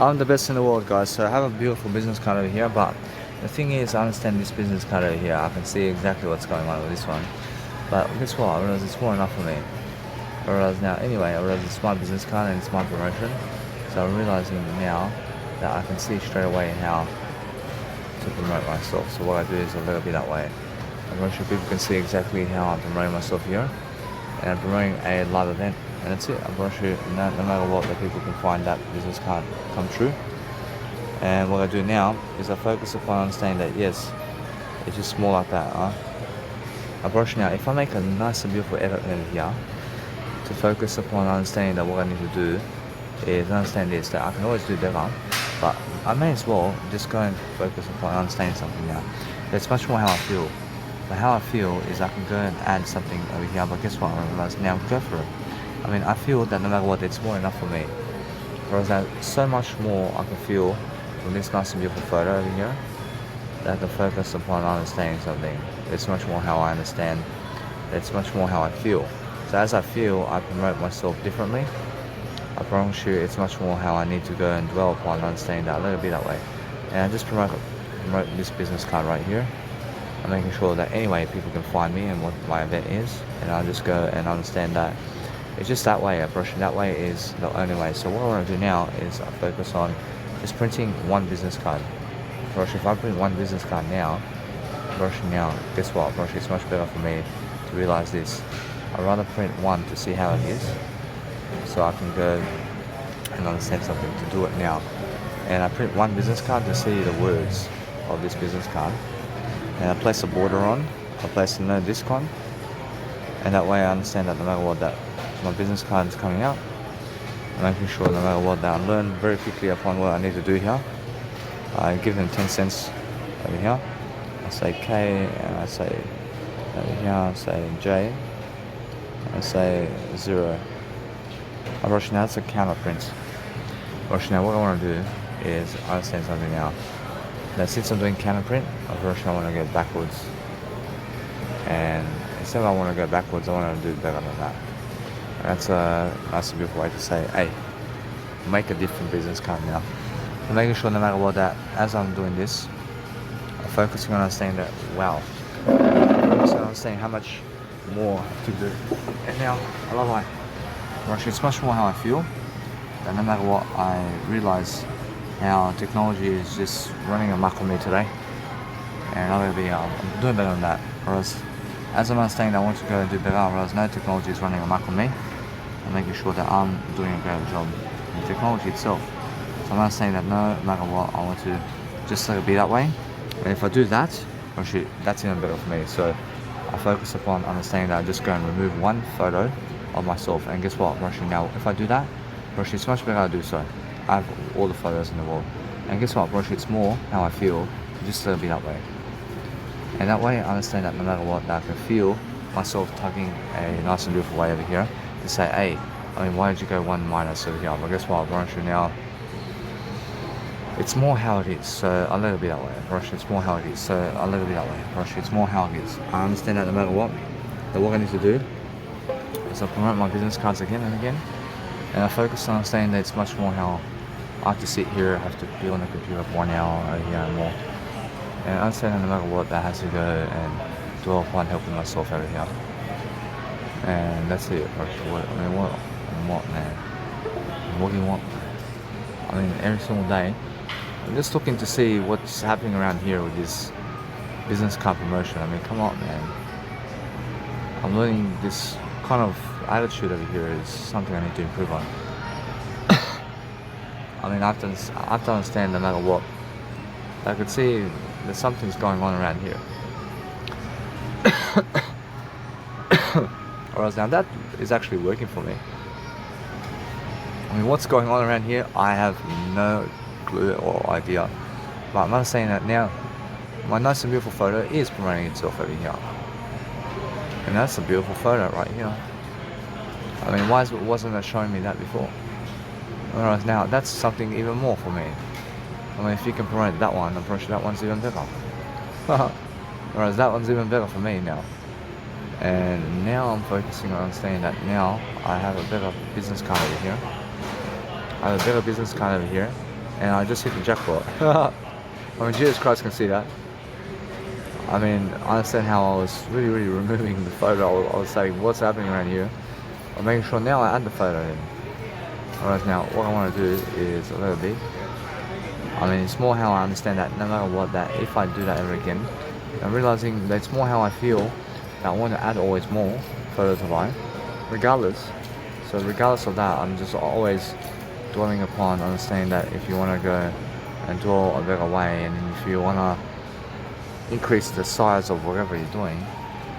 I'm the best in the world, guys. So I have a beautiful business card over here, but the thing is, I understand this business card over here. I can see exactly what's going on with this one. But guess what? I realize it's more enough for me. I realize now, anyway, I realize it's my business card and it's my promotion. So I'm realizing now that I can see straight away how to promote myself. So what I do is I let it be that way. I'm going to show people can see exactly how I'm promoting myself here. And I'm promoting a live event. And that's it. I'm going to show you no matter what, that people can find that business card come true. And what I do now is I focus upon understanding that yes, it's just more like that. I brush now. If I make a nice and beautiful edit over here, to focus upon understanding that what I need to do is understand this, that I can always do better, but I may as well just go and focus upon understanding something now. It's much more how I feel. But how I feel is I can go and add something over here, but guess what? I realize now, go for it. I mean, I feel that no matter what, it's more enough for me. Whereas there's so much more I can feel from this nice and beautiful photo over here that I can focus upon understanding something. It's much more how I understand. It's much more how I feel. So as I feel, I promote myself differently. I promise you, it's much more how I need to go and dwell upon understanding that. Let it be that way. And I just promote this business card right here. I'm making sure that anyway people can find me and what my event is, and I just go and understand that it's just that way. Brushing that way is the only way. So what I want to do now is I focus on just printing one business card. Brush, if I print one business card now, brushing now, guess what? Brush, it's much better for me to realize this. I'd rather print one to see how it is, so I can go and understand something to do it now. And I print one business card to see the words of this business card. And I place a border on, I place a no discount, and that way I understand that no matter what, that my business card is coming out. I'm making sure no matter what that I learn very quickly upon what I need to do here. I give them 10 cents over here. I say K, and I say over here, I say J, I say 0. I rush now, it's a counter print. Rush now, what I want to do is understand something now. Now since I'm doing counter print, I want to go backwards. And instead of I want to go backwards, I want to do better than that. And that's a nice and beautiful way to say, hey, make a different business card now. So making sure no matter what that, as I'm doing this, I'm focusing on understanding that, wow. I'm focusing on understanding how much more to do. And now, I love my brush. It's much more how I feel. That no matter what, I realize how technology is just running amok on me today. And I'm doing better than that. Whereas, as I'm understanding that I want to go and do better, whereas no technology is running amok on me, I'm making sure that I'm doing a great job in technology itself. So I'm understanding that no matter what, I want to just let it be that way. And if I do that, actually, that's even better for me. So I focus upon understanding that I just go and remove one photo of myself. And guess what? Actually, now, if I do that, actually, it's much better to do so. I have all the photos in the world. And guess what? Actually, it's more how I feel to just let it be that way. And that way, I understand that no matter what, that I can feel myself tugging a nice and beautiful way over here to say, hey, I mean, why did you go one minus over here? But guess what? Actually, now, it's more how it is, so I let it be that way. Actually, it's more how it is, so I let it be that way. Actually, it's more how it is. I understand that no matter what, that what I need to do is I promote my business cards again and again, and I focus on understanding that it's much more how I have to sit here, I have to be on the computer for 1 hour over here and more. And I understand that no matter what, that has to go and dwell upon helping myself over here. And that's it. Actually, what man? What do you want? I mean, every single day, I'm just looking to see what's happening around here with this business card promotion. I mean, come on, man. I'm learning this kind of attitude over here is something I need to improve on. I mean, I have to understand no matter what. I could see that something's going on around here. Whereas now that is actually working for me. I mean, what's going on around here, I have no clue or idea. But I'm understanding that now, my nice and beautiful photo is promoting itself over here. And that's a beautiful photo right here. I mean, why wasn't it showing me that before? Whereas now, that's something even more for me. I mean, if you can promote that one, I'm pretty sure that one's even better. Whereas that one's even better for me now. And now I'm focusing on understanding that now I have a better business card over here. I have a better business card over here. and I just hit the jackpot. I mean, Jesus Christ can see that. I mean, I understand how I was really removing the photo. I was saying, what's happening around here? I'm making sure now I add the photo in. Alright, now what I want to do is a little bit. I mean, it's more how I understand that no matter what, that if I do that ever again, I'm realizing that it's more how I feel that I want to add always more photos of mine, regardless. So regardless of that, I'm just always dwelling upon understanding that if you want to go and dwell a better way, and if you want to increase the size of whatever you're doing,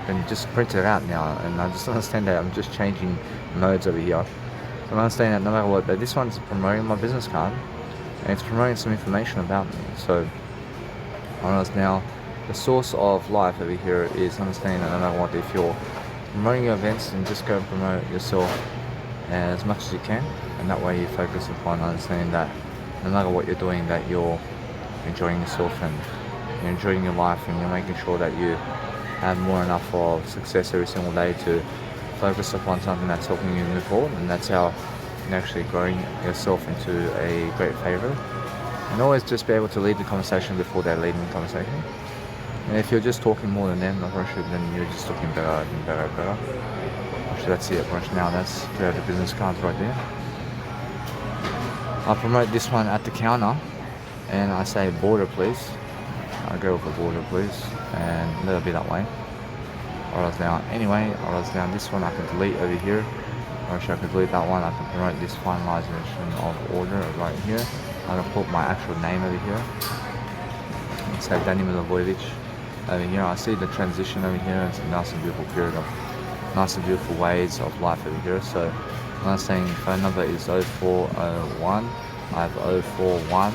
then you just print it out now. And I just understand that I'm just changing modes over here. So I understand that no matter what, that this one's promoting my business card, and it's promoting some information about me. So I realize now the source of life over here is understanding that no matter what, if you're promoting your events, then just go and promote yourself as much as you can, and that way you focus upon understanding that no matter what you're doing, that you're enjoying yourself and you're enjoying your life, and you're making sure that you have more enough of success every single day to focus upon something that's helping you move forward. And that's how you're actually growing yourself into a great favorite. And always just be able to lead the conversation before they're leading the conversation. And if you're just talking more than them, then you're just talking better and better and better. Actually, that's it. Right now, that's the business cards right there. I promote this one at the counter, and I say border, please. I go with a border, please, and let it be that way. Alright, now anyway, alright, now this one I can delete over here. Or actually I can delete that one. I can promote this finalization of order right here. I can put my actual name over here. Let's say Danny Milivojevic over here. I see the transition over here. It's a nice and beautiful period of nice and beautiful ways of life over here. So I'm saying phone number is 0401. I have 041.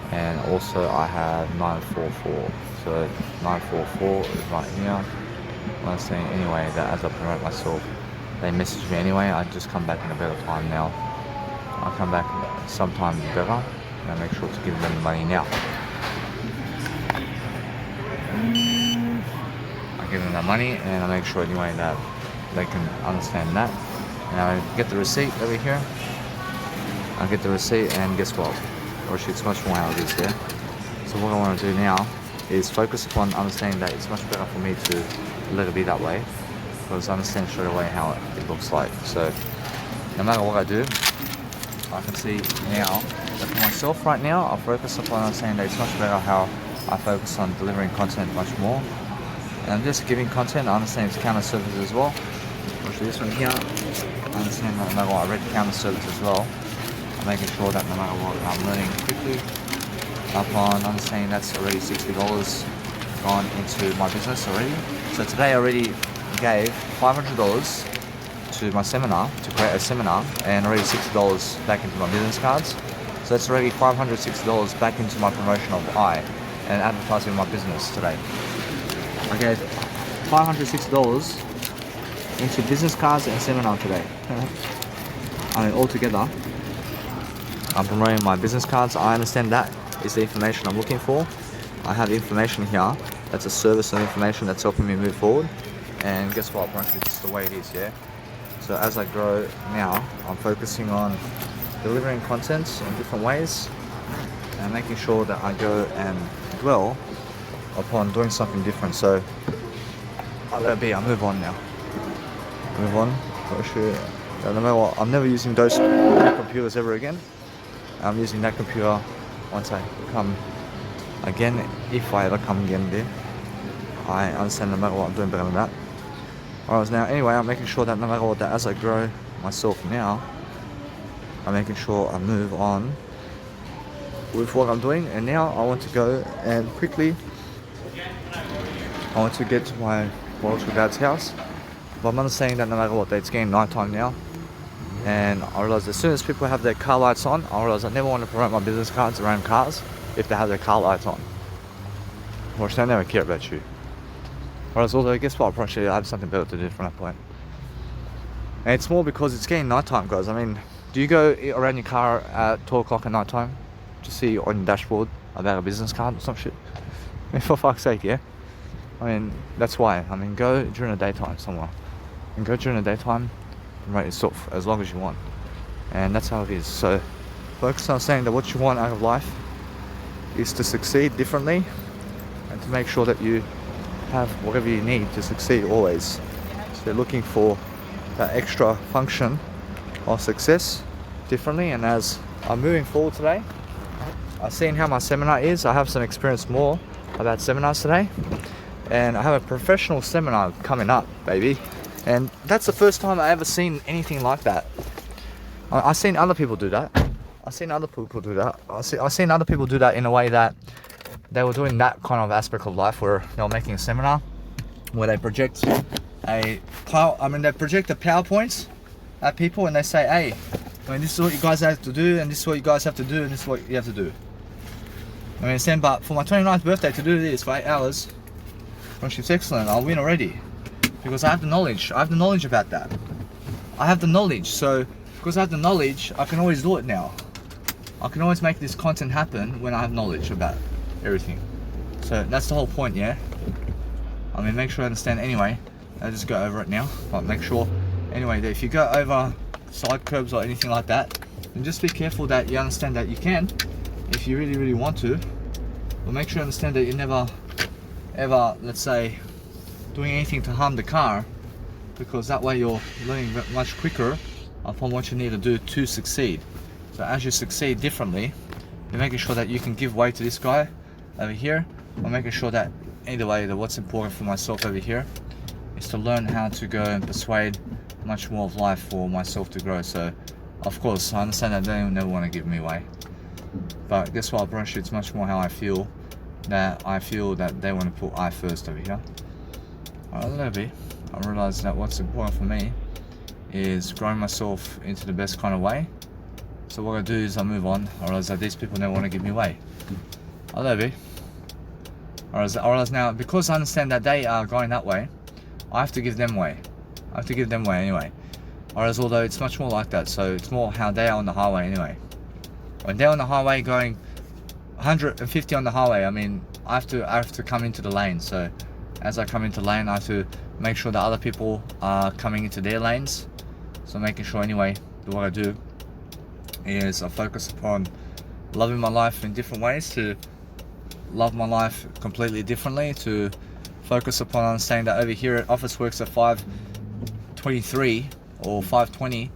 And also I have 944. So 944 is right here. I'm saying anyway that as I promote myself, they message me anyway. I just come back in a better time now. I come back sometime better, and I make sure to give them the money now. I give them the money, and I make sure anyway that they can understand that. And I get the receipt over here. I get the receipt, and guess what? Or it's much more how it is there. So what I want to do now is focus upon understanding that it's much better for me to let it be that way, because I understand straight away how it looks like. So no matter what I do, I can see now that for myself right now, I focus upon understanding that it's much better how I focus on delivering content much more. And I'm just giving content. I understand it's counter service as well. Actually, this one here, I understand that no matter what, I read counter service as well. I'm making sure that no matter what, I'm learning quickly upon understanding that's already $60 gone into my business already. So today I already gave $500 to my seminar, to create a seminar, and already $60 back into my business cards. So that's already $560 back into my promotion of I and advertising my business today. I gave $560 into business cards and seminar today. I mean, altogether, I'm promoting my business cards. I understand that is the information I'm looking for. I have information here that's a service and information that's helping me move forward. And guess what? It's the way it is, yeah? So as I grow now, I'm focusing on delivering content in different ways and making sure that I go and dwell upon doing something different. So I'll let it be. I'll move on now. Move on. No matter what, I'm never using those computers ever again. I'm using that computer once I come again, if I ever come again there. I understand no matter what, I'm doing better than that. Alright, now anyway, I'm making sure that no matter what, that as I grow myself now, I'm making sure I move on with what I'm doing. And now I want to go and quickly, I want to get to my biological dad's house. But I'm understanding that no matter what, it's getting night time now. And I realize as soon as people have their car lights on, I realize I never want to promote my business cards around cars if they have their car lights on. Or I never care about you. Whereas although, guess what, probably I have something better to do from that point. And it's more because it's getting nighttime, guys. I mean, do you go around your car at 12 o'clock at night time to see on your dashboard about a business card or some shit? I mean, for fuck's sake, yeah? I mean, that's why. I mean, go during the daytime somewhere. And go during the daytime, promote yourself as long as you want. And that's how it is. So Focus on saying that what you want out of life is to succeed differently and to make sure that you have whatever you need to succeed always. So you're looking for that extra function of success differently. And as I'm moving forward today, I've seen how my seminar is. I have some experience more about seminars today, and I have a professional seminar coming up, baby. And that's the first time I ever seen anything like that. I've seen other people do that. I've seen other people do that in a way that they were doing that kind of aspect of life where they were making a seminar where they project the PowerPoints at people and they say, hey, this is what you guys have to do, and this is what you guys have to do, and this is what you have to do. But for my 29th birthday to do this for 8 hours, friendship's excellent. I'll win already because I have the knowledge. I have the knowledge about that. I have the knowledge, so because I have the knowledge, I can always do it now. I can always make this content happen when I have knowledge about everything. So that's the whole point, yeah? Make sure you understand anyway. I'll just go over it now, but make sure anyway that if you go over side curbs or anything like that, then just be careful that you understand that you can, if you really, really want to. But make sure you understand that you're never, ever, let's say, doing anything to harm the car, because that way you're learning much quicker upon what you need to do to succeed. So as you succeed differently, you're making sure that you can give way to this guy over here. I'm making sure that either way, that what's important for myself over here is to learn how to go and persuade much more of life for myself to grow. So of course I understand that they never want to give me away, but guess what, bro? It's much more how I feel that they want to put I first over here. A little bit I realized that what's important for me is growing myself into the best kind of way. So what I do is I move on. I realize that these people never want to give me away. A little bit I realize now, because I understand that they are going that way, I have to give them way. I have to give them way anyway. Whereas although it's much more like that, so it's more how they are on the highway anyway. When they're on the highway going 150 on the highway, I have to come into the lane. So as I come into the lane, I have to make sure that other people are coming into their lanes. So making sure anyway that what I do is I focus upon loving my life in different ways, to love my life completely differently, to focus upon understanding that over here at office works at 5:23 or 5:20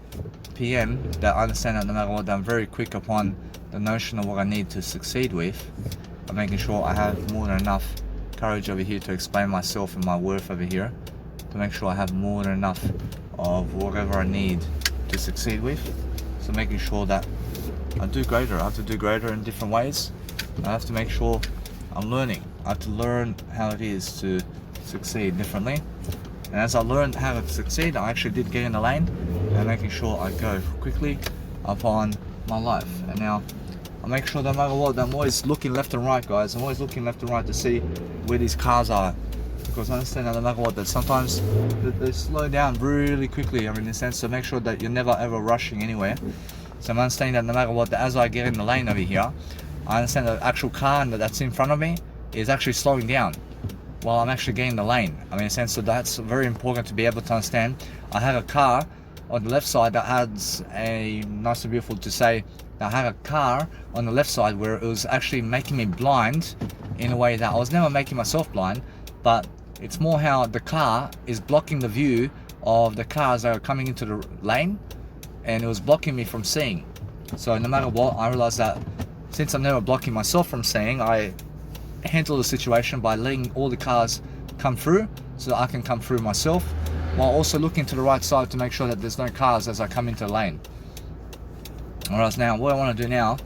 p.m. that I understand that no matter what, I'm very quick upon the notion of what I need to succeed with. I'm making sure I have more than enough courage over here to explain myself and my worth over here, to make sure I have more than enough of whatever I need to succeed with. So making sure that I do greater. I have to do greater in different ways. I have to make sure I'm learning. I have to learn how it is to succeed differently. And as I learned how to succeed, I actually did get in the lane and making sure I go quickly upon my life. And now I make sure that no matter what, I'm always looking left and right, guys. I'm always looking left and right to see where these cars are, because I understand that no matter what, that sometimes they slow down really quickly. In a sense, to make sure that you're never ever rushing anywhere. So I'm understanding that no matter what, that as I get in the lane over here, I understand that the actual car that's in front of me is actually slowing down while I'm actually getting the lane. In a sense, so that's very important to be able to understand. I have a car on the left side that has a nice and beautiful to say that I have a car on the left side where it was actually making me blind in a way that I was never making myself blind, but it's more how the car is blocking the view of the cars that are coming into the lane, and it was blocking me from seeing. So no matter what, I realized that since I'm never blocking myself from seeing, I handle the situation by letting all the cars come through so that I can come through myself, while also looking to the right side to make sure that there's no cars as I come into the lane. Whereas now, what I want to do now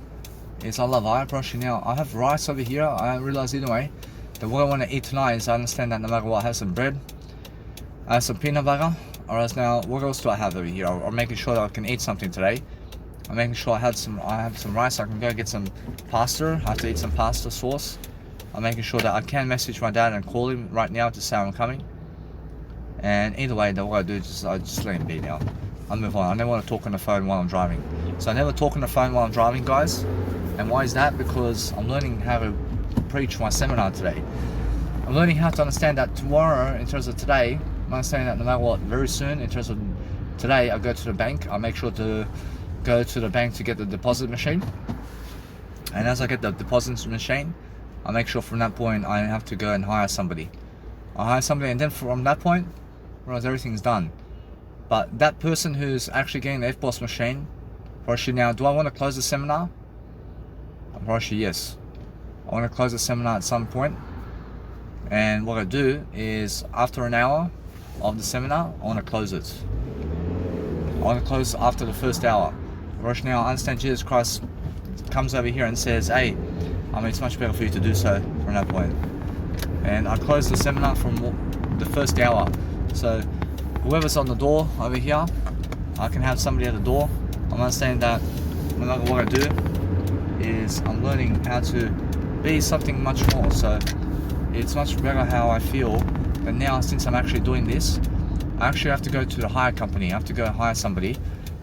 is I love eye brushing now. I have rice over here. I realize either way that what I want to eat tonight is I understand that no matter what, I have some bread, I have some peanut butter. Whereas now, what else do I have over here? I'm making sure that I can eat something today. I'm making sure I have some rice. I can go get some pasta. I have to eat some pasta sauce. I'm making sure that I can message my dad and call him right now to say I'm coming. And either way, what I do is I just let him be now. I move on. I never want to talk on the phone while I'm driving. So I never talk on the phone while I'm driving, guys. And why is that? Because I'm learning how to preach my seminar today. I'm learning how to understand that tomorrow, in terms of today, I'm understanding that no matter what, very soon, in terms of today, I go to the bank. I make sure to go to the bank to get the deposit machine. And as I get the deposit machine, I make sure from that point I have to go and hire somebody. I hire somebody, and then from that point, realize everything's done. But that person who's actually getting the FBOSS machine, probably now, do I want to close the seminar? Probably yes. I want to close the seminar at some point. And what I do is, after an hour of the seminar, I want to close it. I want to close after the first hour. Right now, I understand Jesus Christ comes over here and says, hey, it's much better for you to do so from that point. And I close the seminar from the first hour. So whoever's on the door over here, I can have somebody at the door. I'm understanding that what I do is I'm learning how to be something much more. So it's much better how I feel. But now, since I'm actually doing this, I actually have to go to the hire company. I have to go hire somebody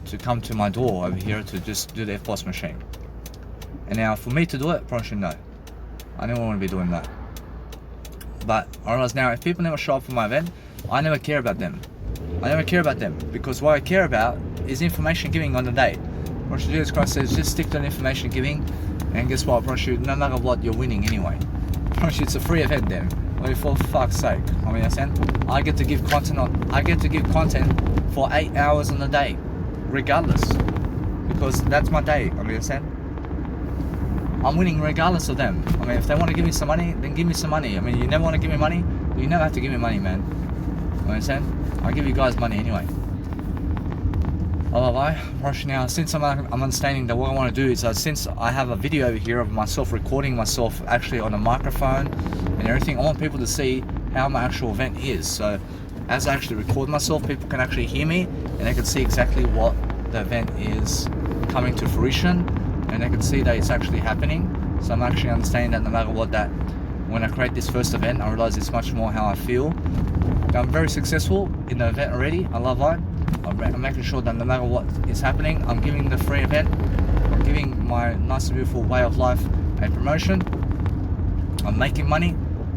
to come to my door over here to just do the FBOSS machine. And now, for me to do it, probably no. I never want to be doing that. But I realize now, if people never show up for my event, I never care about them. I never care about them, because what I care about is information giving on the day. Jesus Christ says, just stick to the information giving, and guess what? No matter what, you're winning anyway. It's a free event then. For fuck's sake. I understand? I get to give content for 8 hours on the day, regardless, because that's my day. Understand? I'm winning regardless of them. If they want to give me some money, then give me some money. You never want to give me money, you never have to give me money, man. Understand? I'll give you guys money anyway. Now, since I'm understanding that what I want to do is, since I have a video over here of myself recording myself actually on a microphone and everything, I want people to see how my actual event is. So as I actually record myself, people can actually hear me, and they can see exactly what the event is coming to fruition, and they can see that it's actually happening. So I'm actually understanding that no matter what, that when I create this first event, I realize it's much more how I feel. I'm very successful in the event already. I love life. I'm making sure that no matter what is happening, I'm giving the free event, I'm giving my nice and beautiful way of life a promotion. I'm making money.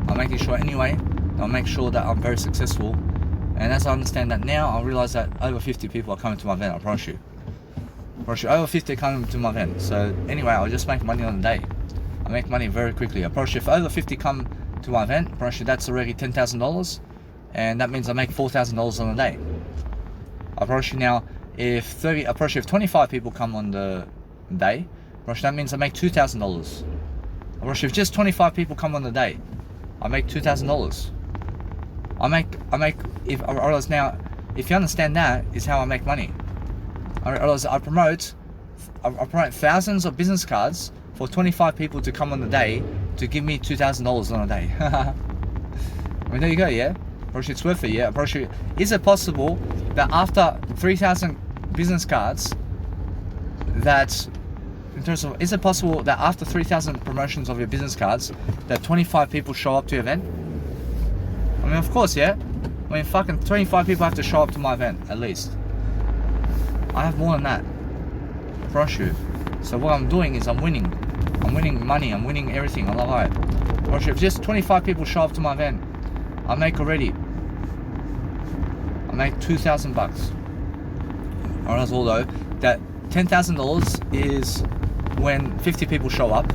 I'm making sure anyway, I'll make sure that I'm very successful. And as I understand that now, I realize that over 50 people are coming to my event, I promise you. Over 50 are coming to my event. So anyway, I'll just make money on the day. I make money very quickly. I promise you, if over 50 come to my event, I promise you that's already $10,000. And that means I make $4,000 on a day. I promise you now, if 25 people come on the day, that means I make $2,000. I promise you, if just 25 people come on the day, I make $2,000. If you understand that, is how I make money. I promote thousands of business cards for 25 people to come on the day to give me $2,000 on a day. There you go, yeah? It's worth it, yeah. Is it possible that after 3,000 business cards, is it possible that after 3,000 promotions of your business cards, that 25 people show up to your event? Of course, yeah. Fucking 25 people have to show up to my event, at least. I have more than that. I promise you. So what I'm doing is I'm winning. I'm winning money. I'm winning everything. I love it. If just 25 people show up to my event, I make $2,000. I realize although that $10,000 is when 50 people show up,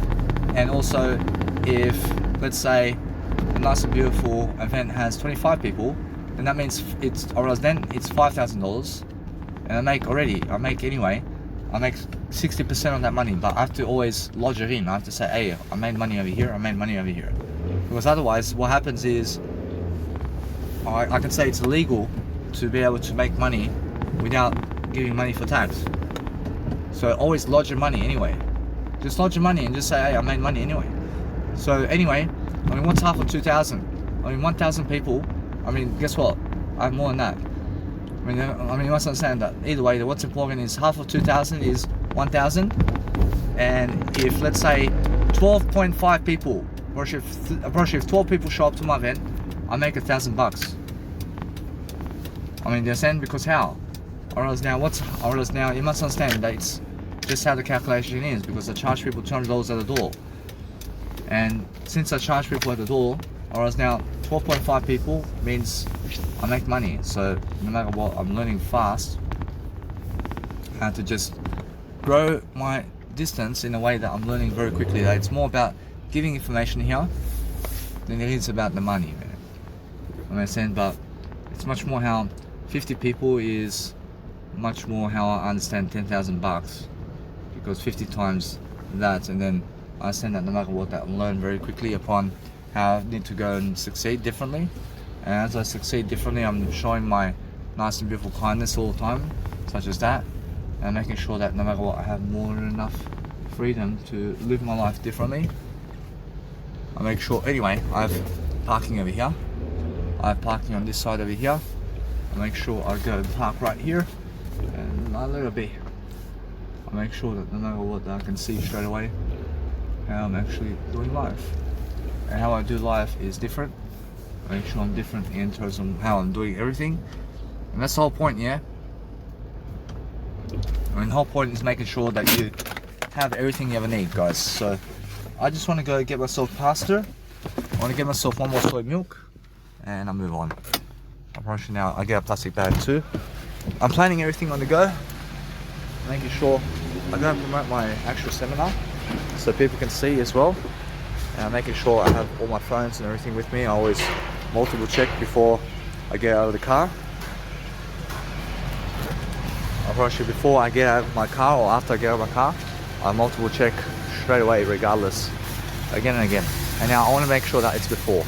and also if, let's say, a nice and beautiful event has 25 people, then that means it's $5,000, and I make 60% on that money, but I have to always lodge it in. I have to say, hey, I made money over here, because otherwise what happens is I can say it's illegal to be able to make money without giving money for tax. So always lodge your money anyway. Just lodge your money and just say, hey, I made money anyway. So anyway, what's half of 2,000? 1,000 people. Guess what? I have more than that. You must understand that either way, what's important is half of 2,000 is 1,000. And if, let's say, 12.5 people, or if 12 people show up to my event, I make $1,000. You understand? Because how? Or else now, you must understand that it's just how the calculation is, because I charge people $200 at the door. And since I charge people at the door, or else now 12.5 people means I make money. So no matter what, I'm learning fast how to just grow my distance in a way that I'm learning very quickly. That it's more about giving information here than it is about the money, man. I understand, but it's much more how 50 people is much more how I understand 10,000 bucks, because 50 times that, and then I understand that no matter what, that I'll learn very quickly upon how I need to go and succeed differently. And as I succeed differently, I'm showing my nice and beautiful kindness all the time, such as that, and making sure that no matter what, I have more than enough freedom to live my life differently. I make sure, anyway, I have parking over here. I have parking on this side over here. I make sure I go and park right here, and I let it be. I make sure that no matter what, I can see straight away how I'm actually doing life. And how I do life is different. I make sure I'm different in terms of how I'm doing everything. And that's the whole point, yeah? I mean, the whole point is making sure that you have everything you ever need, guys. So I just want to go get myself pasta. I want to get myself one more soy milk, and I move on. I promise you now, I get a plastic bag too. I'm planning everything on the go, making sure I go and promote my actual seminar so people can see as well. And I'm making sure I have all my phones and everything with me. I always multiple check before I get out of the car. I promise you, before I get out of my car or after I get out of my car, I multiple check straight away regardless, again and again. And now I want to make sure that it's before.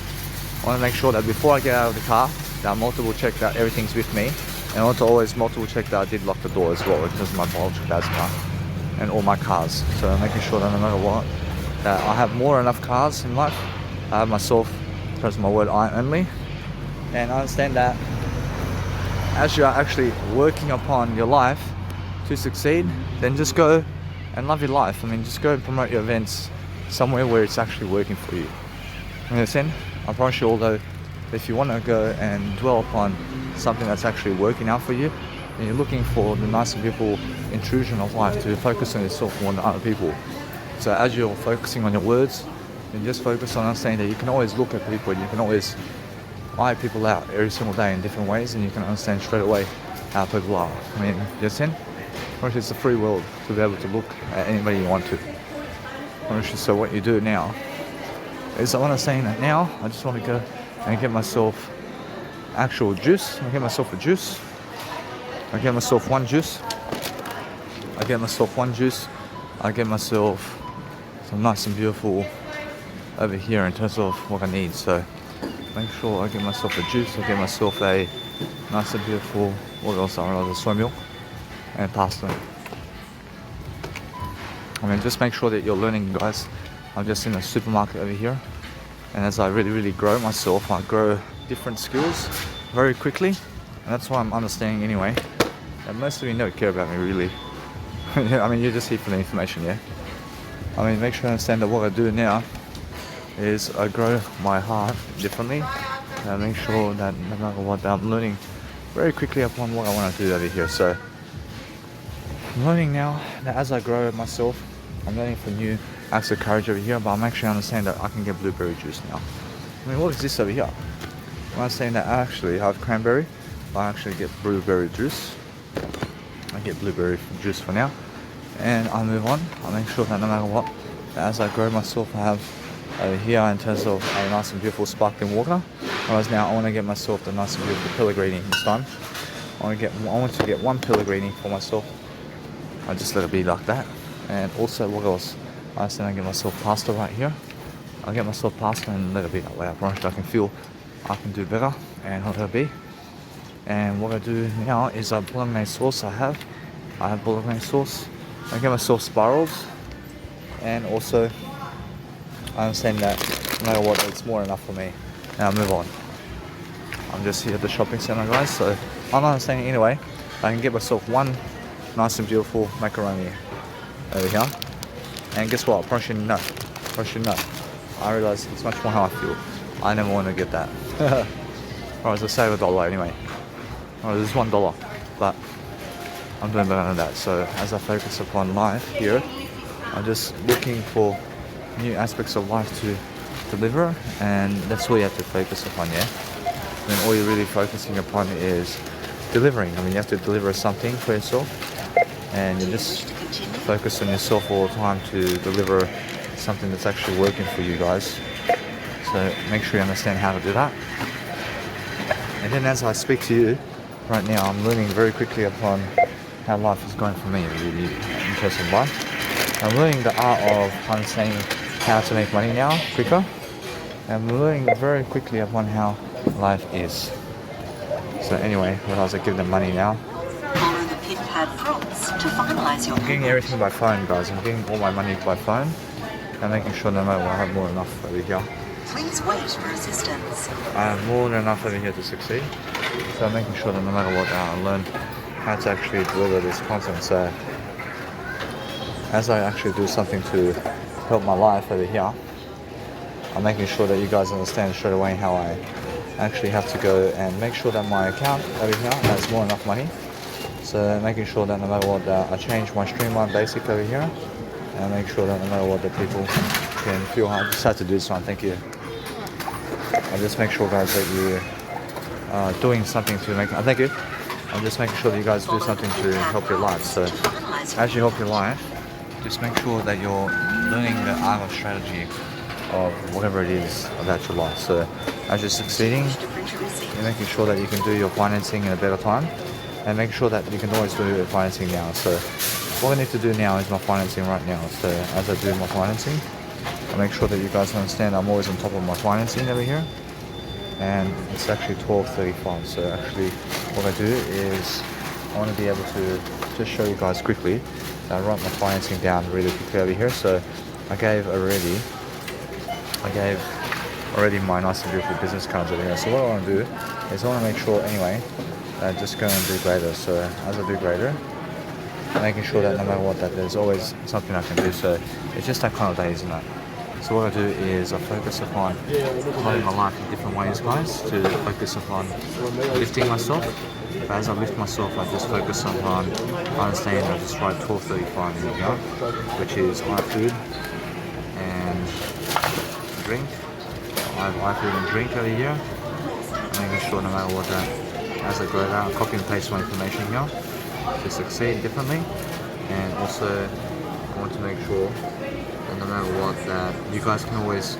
I want to make sure that before I get out of the car, that I multiple check that everything's with me. And I want to always multiple check that I did lock the door as well, because of my biological asthma and all my cars. So I'm making sure that no matter what, that I have more than enough cars in life. I have myself, because my word I only. And I understand that as you are actually working upon your life to succeed, then just go and love your life. I mean, just go and promote your events somewhere where it's actually working for you. You understand? I promise you, although if you want to go and dwell upon something that's actually working out for you, and you're looking for the nice and beautiful intrusion of life to focus on yourself more than other people. So as you're focusing on your words, then just focus on understanding that you can always look at people, and you can always eye people out every single day in different ways, and you can understand straight away how people are. I mean, you understand? It's a free world to be able to look at anybody you want to. So what you do now is, I want to say that now I just want to go and get myself actual juice. I get myself a juice. I get myself one juice. I get myself one juice. I get myself some nice and beautiful over here in terms of what I need. So make sure I get myself a juice. I get myself a nice and beautiful, what else I rather, soy milk and pasta. I mean, just make sure that you're learning, guys. I'm just in a supermarket over here, and as I really grow myself, I grow different skills very quickly, and that's why I'm understanding anyway that most of you don't care about me really. I mean, you're just here for the information, yeah? I mean, make sure you understand that what I do now is I grow my heart differently, and I make sure that no matter what, I'm learning very quickly upon what I want to do over here. So I'm learning now that as I grow myself, I'm learning for new acts of courage over here, but I'm actually understanding that I can get blueberry juice now. I mean, what is this over here? I'm saying that I actually have cranberry, but I actually get blueberry juice. I get blueberry juice for now, and I move on. I make sure that no matter what, that as I grow myself, I have over here in terms of a nice and beautiful sparkling water. Whereas now I want to get myself the nice and beautiful Pellegrini this time. I want to get one Pellegrini for myself. I just let it be like that. And also, what else? I get myself pasta right here. I get myself pasta and let it be that way. I promise I can feel I can do better, and let it be. And what I do now is bolognese sauce. I have bolognese sauce. I get myself spirals, and also I understand that no matter what, it's more than enough for me. Now I move on. I'm just here at the shopping center, guys, so I'm understanding anyway. I can get myself one nice and beautiful macaroni over here. And guess what? I promise you no. I realize it's much more how I feel. I never want to get that. Alright, I save $1 anyway. Alright, this is $1, but I'm doing better than that. So as I focus upon life here, I'm just looking for new aspects of life to deliver, and that's all you have to focus upon, yeah? And all you're really focusing upon is delivering. I mean, you have to deliver something for yourself, and you just focus on yourself all the time to deliver something that's actually working for you guys. So make sure you understand how to do that. And then as I speak to you right now, I'm learning very quickly upon how life is going for me, really interesting life. I'm learning the art of understanding how to make money now quicker. And I'm learning very quickly upon how life is. So anyway, when I was give them money now, Follow the pin pad prompts to finalize your I'm getting everything by phone, guys. I'm getting all my money by phone. And making sure no matter what, I have more than enough over here. Please wait for assistance. I have more than enough over here to succeed. So I'm making sure that no matter what, I learn how to actually deliver this content. So as I actually do something to help my life over here, I'm making sure that you guys understand straight away how I actually have to go and make sure that my account over here has more enough money. So making sure that no matter what, I change my streamline basic over here, and make sure that no matter what, the people can feel. I just had to do this one. Thank you. I just make sure, guys, that you are doing something to make. Thank you. I'm just making sure that you guys do something to help your life. So as you help your life, just make sure that you're learning the art of strategy of whatever it is about your life. So as you're succeeding, you're making sure that you can do your financing in a better time, and make sure that you can always do your financing now. So what I need to do now is my financing right now. So as I do my financing, I make sure that you guys understand I'm always on top of my financing over here. And it's actually 12:35. So actually what I do is I want to be able to just show you guys quickly. I write my financing down really quickly over here. So I gave already my nice and beautiful business cards over here. So what I want to do is I want to make sure anyway that I just go and do greater. So as I do greater, making sure that no matter what, that there's always something I can do. So it's just that kind of day, isn't it? So what I do is I focus upon living my life in different ways, guys, to focus upon lifting myself. But as I lift myself, I just focus upon understanding I just write 12:35 in here, which is iFood and drink. I have iFood and drink over here. I'm making sure no matter what, that as I grow that, I copy and paste my information here to succeed differently. And also I want to make sure that no matter what, that you guys can always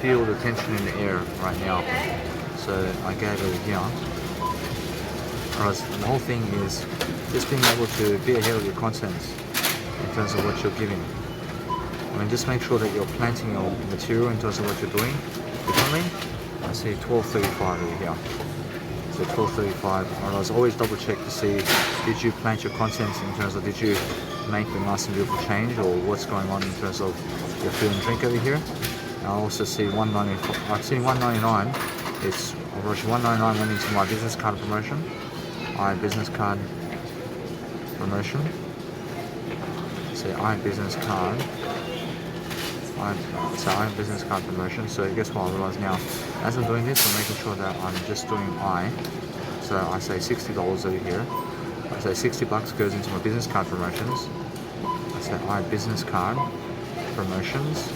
feel the tension in the air right now. So I gave over here. Whereas the whole thing is just being able to be ahead of your content in terms of what you're giving. I mean, just make sure that you're planting your material in terms of what you're doing differently. I see 12:35 over here. So 12:35. I was always double check to see, did you plant your content in terms of, did you make the nice and beautiful change, or what's going on in terms of your food and drink over here. I also see 194. I've seen 199. It's obviously 199 went into my business card promotion. I business card promotion. So I business card. I business card promotion. So guess what? I realize now, as I'm doing this, I'm making sure that I'm just doing I. So I say $60 over here. I say 60 bucks goes into my business card promotions. I say I business card promotions.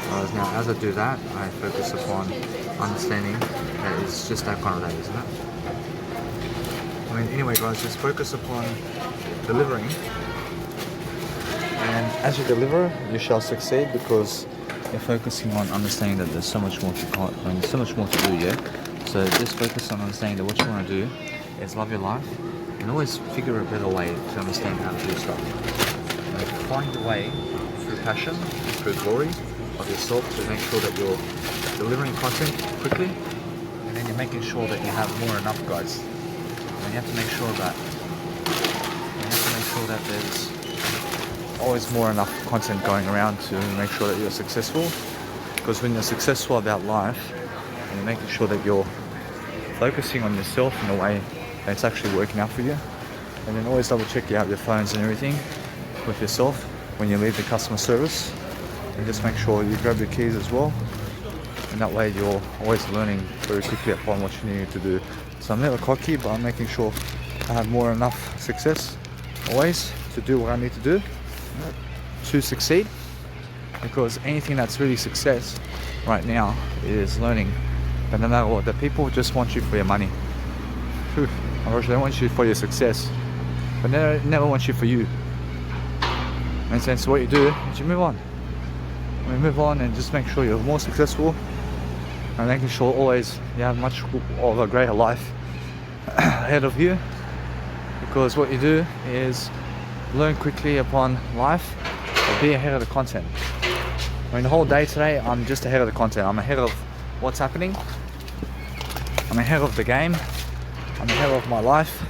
Whereas now, as I do that, I focus upon understanding that it's just that kind of day, isn't it? I mean, anyway, guys, just focus upon delivering. And as you deliver, you shall succeed, because you're focusing on understanding that there's so much more so much more to do, yeah? So just focus on understanding that what you want to do is love your life, and always figure a better way to understand how to do stuff. Like, find a way through passion, through glory of yourself, to make sure that you're delivering content quickly, and then you're making sure that you have more enough, guys. And you have to make sure that there's always more enough content going around to make sure that you're successful. Because when you're successful about life, and you're making sure that you're focusing on yourself in a way that it's actually working out for you, and then always double check you have your phones and everything with yourself when you leave the customer service, and just make sure you grab your keys as well, and that way you're always learning very quickly upon what you need to do. So I'm never cocky, but I'm making sure I have more enough success always to do what I need to do to succeed, because anything that's really success right now is learning that no matter what, the people just want you for your money. Unfortunately, they want you for your success, but never want you for you. And so what you do is you move on. You move on and just make sure you're more successful and making sure always you have much of a greater life ahead of you. Because what you do is learn quickly upon life or be ahead of the content. I mean, the whole day today, I'm just ahead of the content. I'm ahead of what's happening. I'm ahead of the game. I'm ahead of my life.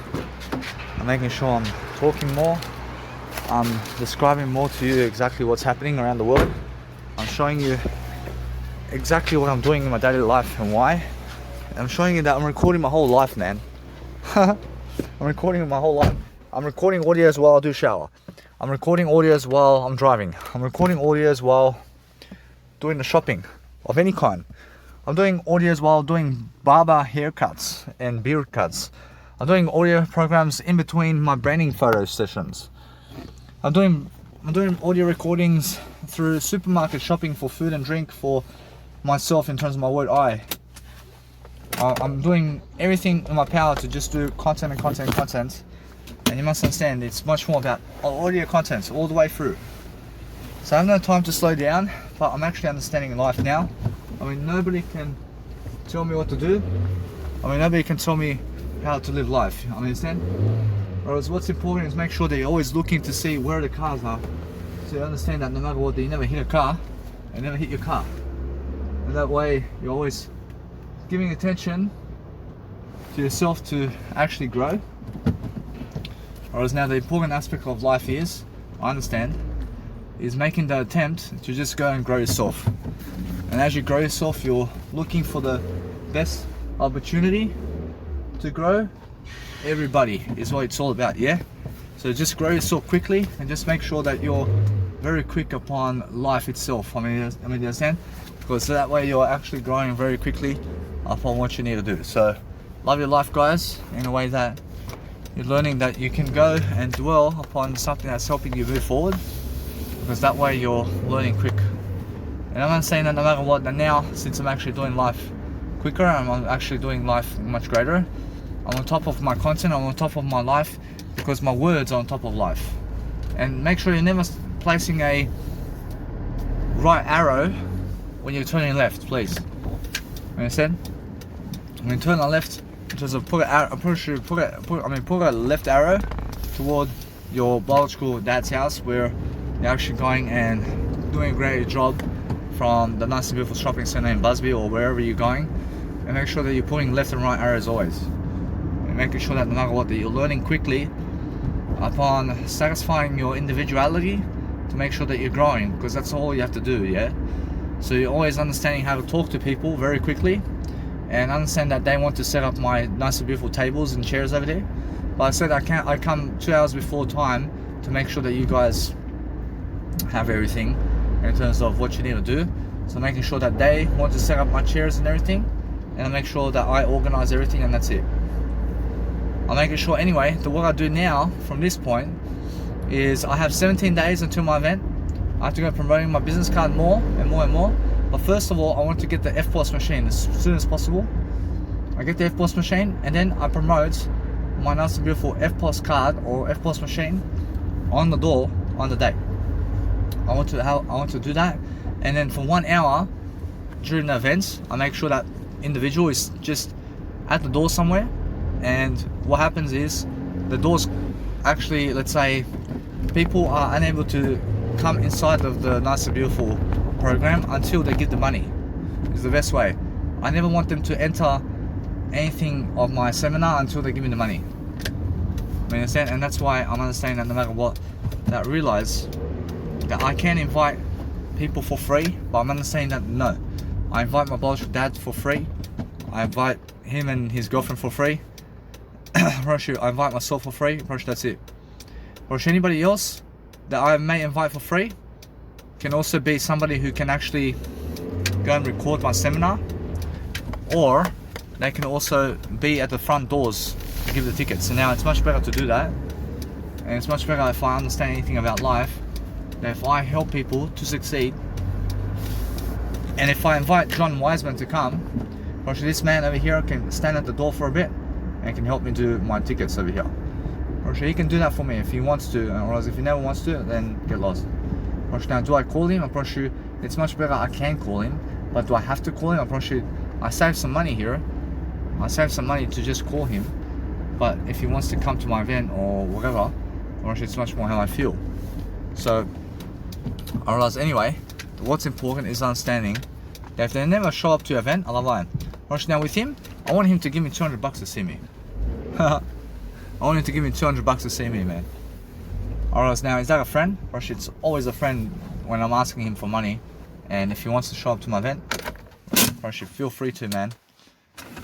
I'm making sure I'm talking more. I'm describing more to you exactly what's happening around the world. I'm showing you exactly what I'm doing in my daily life and why. I'm showing you that I'm recording my whole life, man. I'm recording my whole life. I'm recording audios while I do shower. I'm recording audios while I'm driving. I'm recording audios while doing the shopping of any kind. I'm doing audios while doing barber haircuts and beard cuts. I'm doing audio programs in between my branding photo sessions. I'm doing audio recordings through supermarket shopping for food and drink for myself in terms of my word I. I'm doing everything in my power to just do content. And you must understand, it's much more about audio content all the way through. So I have no time to slow down, but I'm actually understanding life now. I mean, nobody can tell me what to do. I mean, nobody can tell me how to live life. I understand? Whereas what's important is make sure that you're always looking to see where the cars are. So you understand that no matter what, you never hit a car, you never hit your car. And that way, you're always giving attention to yourself to actually grow. Whereas now the important aspect of life is, I understand, is making the attempt to just go and grow yourself. And as you grow yourself, you're looking for the best opportunity to grow. Everybody is what it's all about, yeah? So just grow yourself quickly and just make sure that you're very quick upon life itself. I mean, you understand? Because that way you're actually growing very quickly upon what you need to do. So love your life, guys, in a way that you're learning that you can go and dwell upon something that's helping you move forward, because that way you're learning quick. And I'm not saying that no matter what, that now, since I'm actually doing life quicker, I'm actually doing life much greater. I'm on top of my content, I'm on top of my life, because my words are on top of life. And make sure you're never placing a right arrow when you're turning left, please. Understand? When you turn on left, just put a left arrow toward your biological dad's house, where you're actually going and doing a great job from the nice and beautiful shopping center in Busby or wherever you're going. And make sure that you're putting left and right arrows always. And making sure that no matter what, that you're learning quickly upon satisfying your individuality to make sure that you're growing, because that's all you have to do, yeah? So you're always understanding how to talk to people very quickly, and understand that they want to set up my nice and beautiful tables and chairs over there. But I said I come 2 hours before time to make sure that you guys have everything in terms of what you need to do. So making sure that they want to set up my chairs and everything, and I make sure that I organize everything, and that's it. I'm making sure anyway that what I do now from this point is I have 17 days until my event. I have to go promoting my business card more and more and more. But first of all, I want to get the FPOS machine as soon as possible. I get the FPOS machine, and then I promote my nice and beautiful FPOS card or FPOS machine on the door on the day. I want to do that, and then for 1 hour during the events, I make sure that individual is just at the door somewhere. And what happens is the doors actually, let's say, people are unable to come inside of the nice and beautiful program until they give the money. Is the best way. I never want them to enter anything of my seminar until they give me the money. You understand? And that's why I'm understanding that no matter what, that I realize that I can invite people for free, but I'm understanding that no, I invite my biological dad for free, I invite him and his girlfriend for free, I invite myself for free, that's it. Or anybody else that I may invite for free can also be somebody who can actually go and record my seminar, or they can also be at the front doors to give the tickets. So now it's much better to do that, and it's much better if I understand anything about life, that if I help people to succeed, and if I invite John Wiseman to come, this man over here can stand at the door for a bit and can help me do my tickets over here. he can do that for me if he wants to, or else if he never wants to, then get lost. Now, do I call him? It's much better I can call him, but do I have to call him? I save some money here. I save some money to just call him, but if he wants to come to my event or whatever, it's much more how I feel. So, I realize anyway, what's important is understanding that if they never show up to your event, I'll lie. Now with him, I want him to give me $200 to see me. I want him to give me $200 to see me, man. Alright, now is that a friend? It's always a friend when I'm asking him for money, and if he wants to show up to my event, feel free to, man.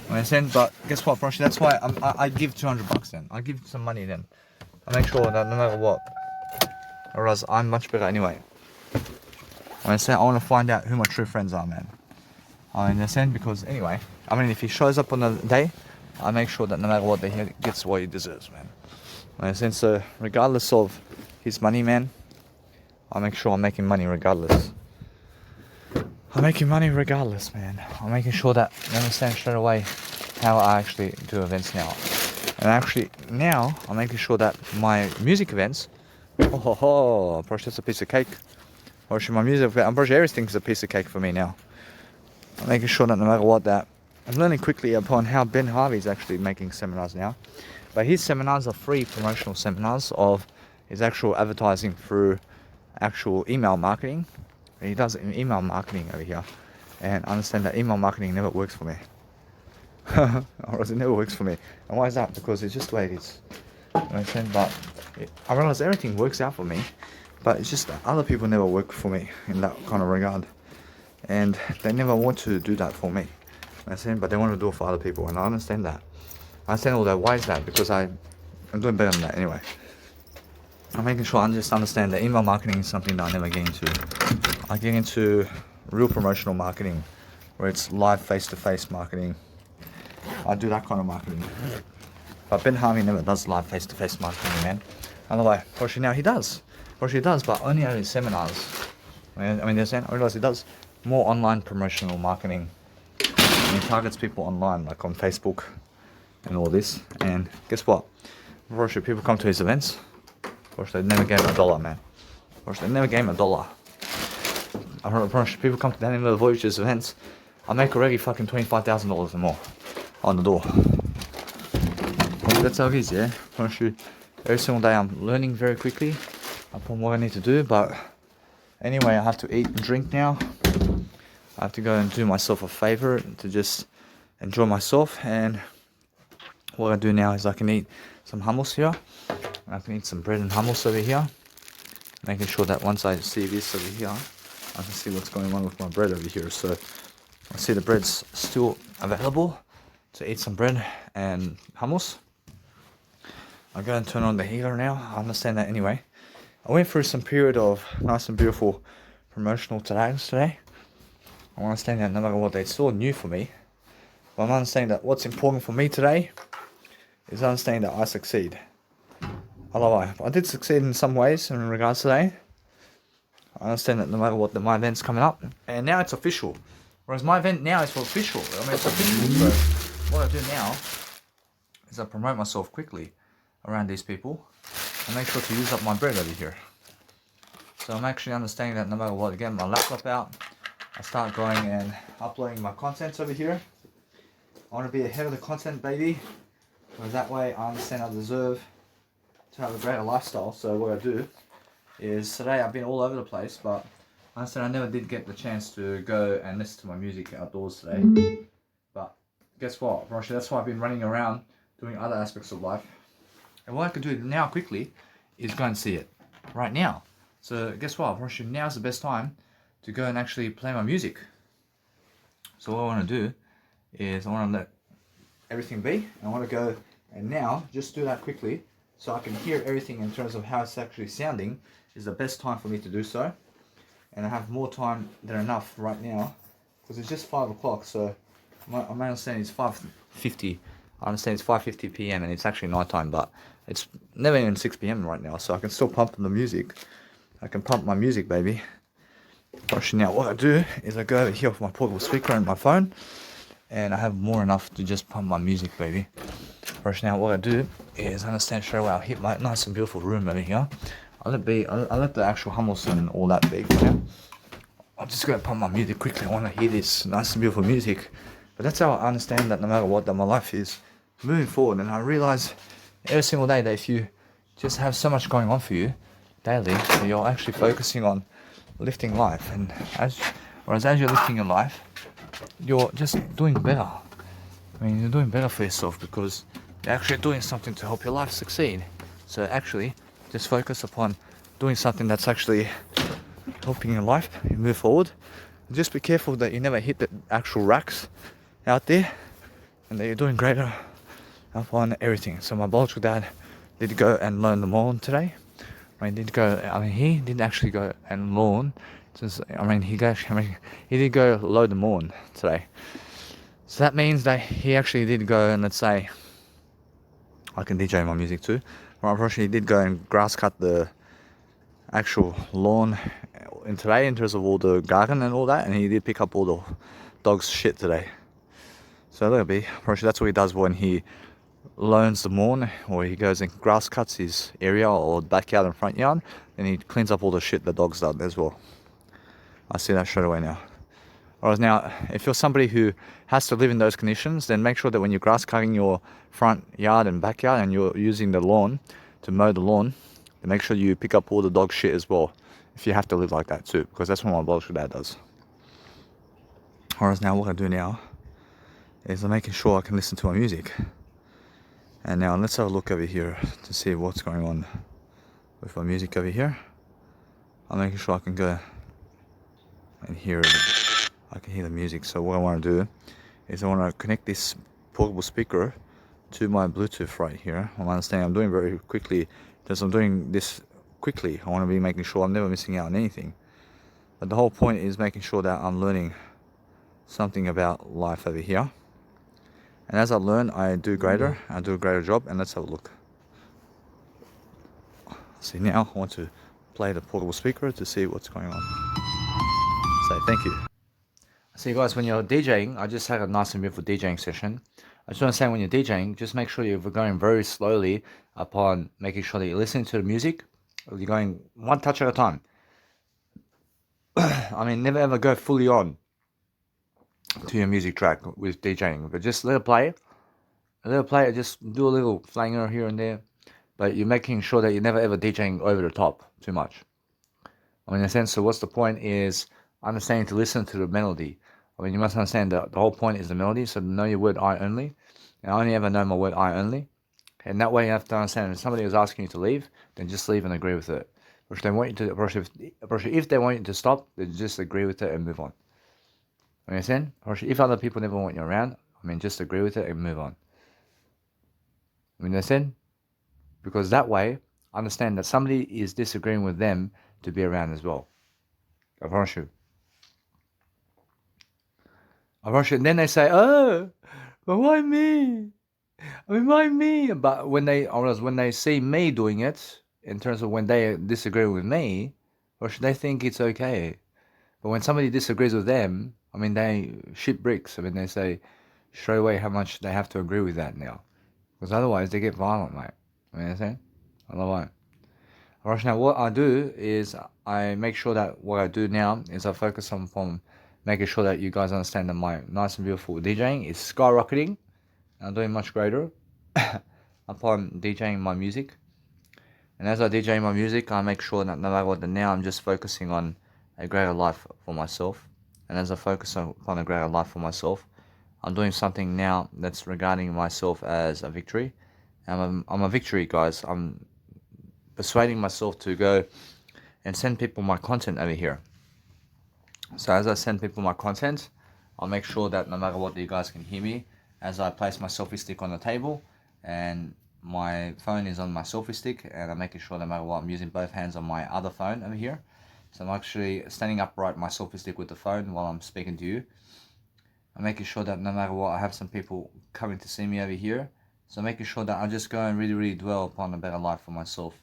Understand? But guess what, that's why I give $200 then. I give some money then. I make sure that no matter what, or else I'm much better anyway. I want to find out who my true friends are, man. I understand, because anyway, if he shows up on the day, I make sure that no matter what, he gets what he deserves, man. I understand. So regardless of his money, man, I make sure I'm making money regardless. I'm making money regardless, man. I'm making sure that you understand straight away how I actually do events now. And actually now I'm making sure that my music events, that's a piece of cake. My music event, everything's a piece of cake for me now. I'm making sure that no matter what, that I'm learning quickly upon how Ben Harvey's actually making seminars now. But his seminars are free promotional seminars of his actual advertising through actual email marketing. He does email marketing over here, and I understand that email marketing never works for me. Or it never works for me. And why is that? Because it's just the way it is. I understand, but I realize everything works out for me, but it's just that other people never work for me in that kind of regard, and they never want to do that for me. I understand, but they want to do it for other people, and I understand that. I understand all that. Why is that? Because I'm doing better than that anyway. I'm making sure I just understand that email marketing is something that I never get into. I get into real promotional marketing, where it's live face-to-face marketing. I do that kind of marketing. But Ben Harvey never does live face-to-face marketing, man. Otherwise, fortunately now he does. Fortunately he does, but only at his seminars. I realize he does more online promotional marketing. And he targets people online, like on Facebook and all this. And guess what? Fortunately, people come to his events. Fortunately, they never gave him $1, man. Fortunately, they never gave him $1. I heard people come to the end of the Voyager's events. I make already fucking $25,000 or more on the door. That's how it is, yeah. Every single day I'm learning very quickly upon what I need to do, but anyway, I have to eat and drink now. I have to go and do myself a favor to just enjoy myself, and what I do now is I can eat some hummus here. I can eat some bread and hummus over here, making sure that once I see this over here, I can see what's going on with my bread over here. So I see the bread's still available to eat some bread and hummus. I'll go and turn on the heater now. I understand that anyway. I went through some period of nice and beautiful promotional tags today. I understand that no matter what, it's still new for me. But I'm understanding that what's important for me today is understanding that I succeed. I did succeed in some ways in regards to today. I understand that no matter what, my event's coming up, and now it's official. Whereas my event now is for official. It's official. So what I do now is I promote myself quickly around these people and make sure to use up my bread over here. So I'm actually understanding that no matter what, I get my laptop out, I start going and uploading my content over here. I want to be ahead of the content, baby. Because that way I understand I deserve to have a greater lifestyle. So what I do is, today I've been all over the place, but I understand I never did get the chance to go and listen to my music outdoors today. But guess what, that's why I've been running around doing other aspects of life. And what I can do now quickly is go and see it right now. So guess what, now's the best time to go and actually play my music. So what I want to do is I want to let everything be. I want to go and now just do that quickly so I can hear everything in terms of how it's actually sounding. Is the best time for me to do so. And I have more time than enough right now because it's just 5 o'clock. So I understand it's 5:50. I understand it's 5:50 p.m. and it's actually night time, but it's never even 6 p.m. right now. So I can still pump the music. I can pump my music, baby. Now what I do is I go over here with my portable speaker and my phone, and I have more enough to just pump my music, baby. First, now what I do is understand straight away. I'll hit my nice and beautiful room over here. I'll let the actual hummus and all that be for now. I'm just gonna pump my music quickly. I want to hear this nice and beautiful music. But that's how I understand that no matter what, that my life is moving forward. And I realize every single day that if you just have so much going on for you daily, that you're actually focusing on lifting life. And as you're lifting your life, you're just doing better. I mean, you're doing better for yourself because you're actually doing something to help your life succeed. So actually, just focus upon doing something that's actually helping your life move forward. Just be careful that you never hit the actual racks out there and that you're doing greater upon everything. So my biological dad did go and learn the lawn today. He didn't actually go and lawn. He did go load the lawn today. So that means that he actually did go and, let's say, I can DJ my music too. Well, unfortunately, he did go and grass cut the actual lawn in today in terms of all the garden and all that, and he did pick up all the dog's shit today. So that'll be, unfortunately, that's what he does when he loans the lawn, or he goes and grass cuts his area or backyard and front yard, and he cleans up all the shit the dog's done as well. I see that straight away now. Whereas now, if you're somebody who has to live in those conditions, then make sure that when you're grass cutting your front yard and backyard and you're using the lawn to mow the lawn, then make sure you pick up all the dog shit as well, if you have to live like that too, because that's what my biological dad does. Whereas now, what I do now is I'm making sure I can listen to my music. And now let's have a look over here to see what's going on with my music over here. I'm making sure I can go and hear it. I can hear the music. So what I want to do is I want to connect this portable speaker to my Bluetooth right here. I'm understanding I'm doing very quickly because I'm doing this quickly. I want to be making sure I'm never missing out on anything. But the whole point is making sure that I'm learning something about life over here. And as I learn, I do a greater job, and let's have a look. See, now I want to play the portable speaker to see what's going on. So thank you. So you guys, when you're DJing, I just had a nice and beautiful DJing session. I just want to say, when you're DJing, just make sure you're going very slowly upon making sure that you're listening to the music. You're going one touch at a time. I mean, never ever go fully on to your music track with DJing, but just let it play. Just do a little flanger here and there, but you're making sure that you're never ever DJing over the top too much. I mean, in a sense, so what's the point is understanding to listen to the melody. I mean, you must understand that the whole point is the melody, so know your word I only. And I only ever know my word I only. And that way you have to understand, if somebody is asking you to leave, then just leave and agree with it. Or if they want you to, if they want you to stop, then just agree with it and move on. Understand? Or if other people never want you around, I mean, just agree with it and move on. I mean, understand? Because that way, understand that somebody is disagreeing with them to be around as well. I promise you. And then they say, "Oh, but why me? I mean, why me?" But when they see me doing it, in terms of when they disagree with me, or should they think it's okay? But when somebody disagrees with them, I mean, they shit bricks. I mean, they say straight away how much they have to agree with that now, because otherwise they get violent, mate. I mean, understand? Otherwise. Right now, what I do is I make sure that what I do now is I focus on making sure that you guys understand that my nice and beautiful DJing is skyrocketing. I'm doing much greater upon DJing my music. And as I DJ my music, I make sure that no matter what, now I'm just focusing on a greater life for myself. And as I focus upon a greater life for myself, I'm doing something now that's regarding myself as a victory. I'm a victory, guys. I'm persuading myself to go and send people my content over here. So as I send people my content, I'll make sure that no matter what, you guys can hear me as I place my selfie stick on the table, and my phone is on my selfie stick, and I'm making sure no matter what, I'm using both hands on my other phone over here. So I'm actually standing upright my selfie stick with the phone while I'm speaking to you. I'm making sure that no matter what, I have some people coming to see me over here. So making sure that I just go and really, really dwell upon a better life for myself.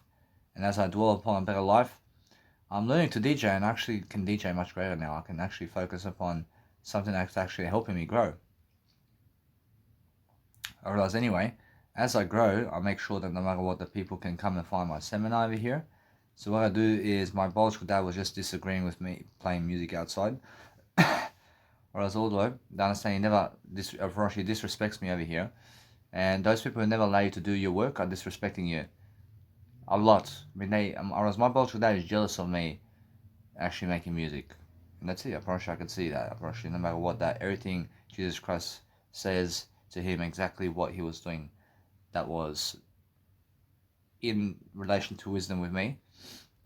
And as I dwell upon a better life, I'm learning to DJ, and I actually can DJ much greater now. I can actually focus upon something that's actually helping me grow. I realize anyway, as I grow, I make sure that no matter what, the people can come and find my seminar over here. So what I do is, my biological dad was just disagreeing with me playing music outside. Whereas although they understand he never unfortunately disrespects me over here, and those people who never allow you to do your work are disrespecting you a lot. I mean, whereas my biological dad is jealous of me actually making music, and that's it. I promise you, I can see that. I promise you, no matter what, that everything Jesus Christ says to him, exactly what he was doing, that was in relation to wisdom with me,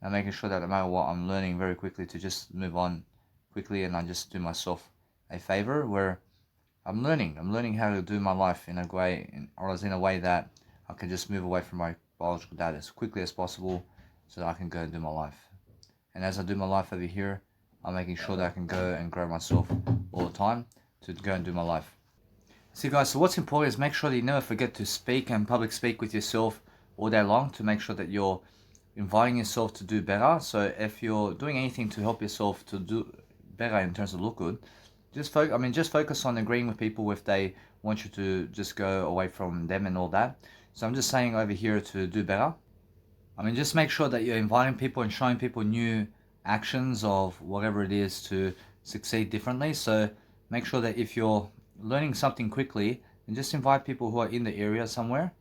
and making sure that no matter what, I'm learning very quickly to just move on quickly, and I just do myself a favor where I'm learning how to do my life in a way, in a way that I can just move away from my biological dad as quickly as possible, so that I can go and do my life. And as I do my life over here, I'm making sure that I can go and grow myself all the time to go and do my life. See guys, so what's important is make sure that you never forget to speak and public speak with yourself all day long, to make sure that you're inviting yourself to do better. So if you're doing anything to help yourself to do better in terms of look good, just focus on agreeing with people if they want you to just go away from them and all that. So I'm just saying over here to do better. Just make sure that you're inviting people and showing people new actions of whatever it is to succeed differently. So make sure that if you're learning something quickly, then just invite people who are in the area somewhere,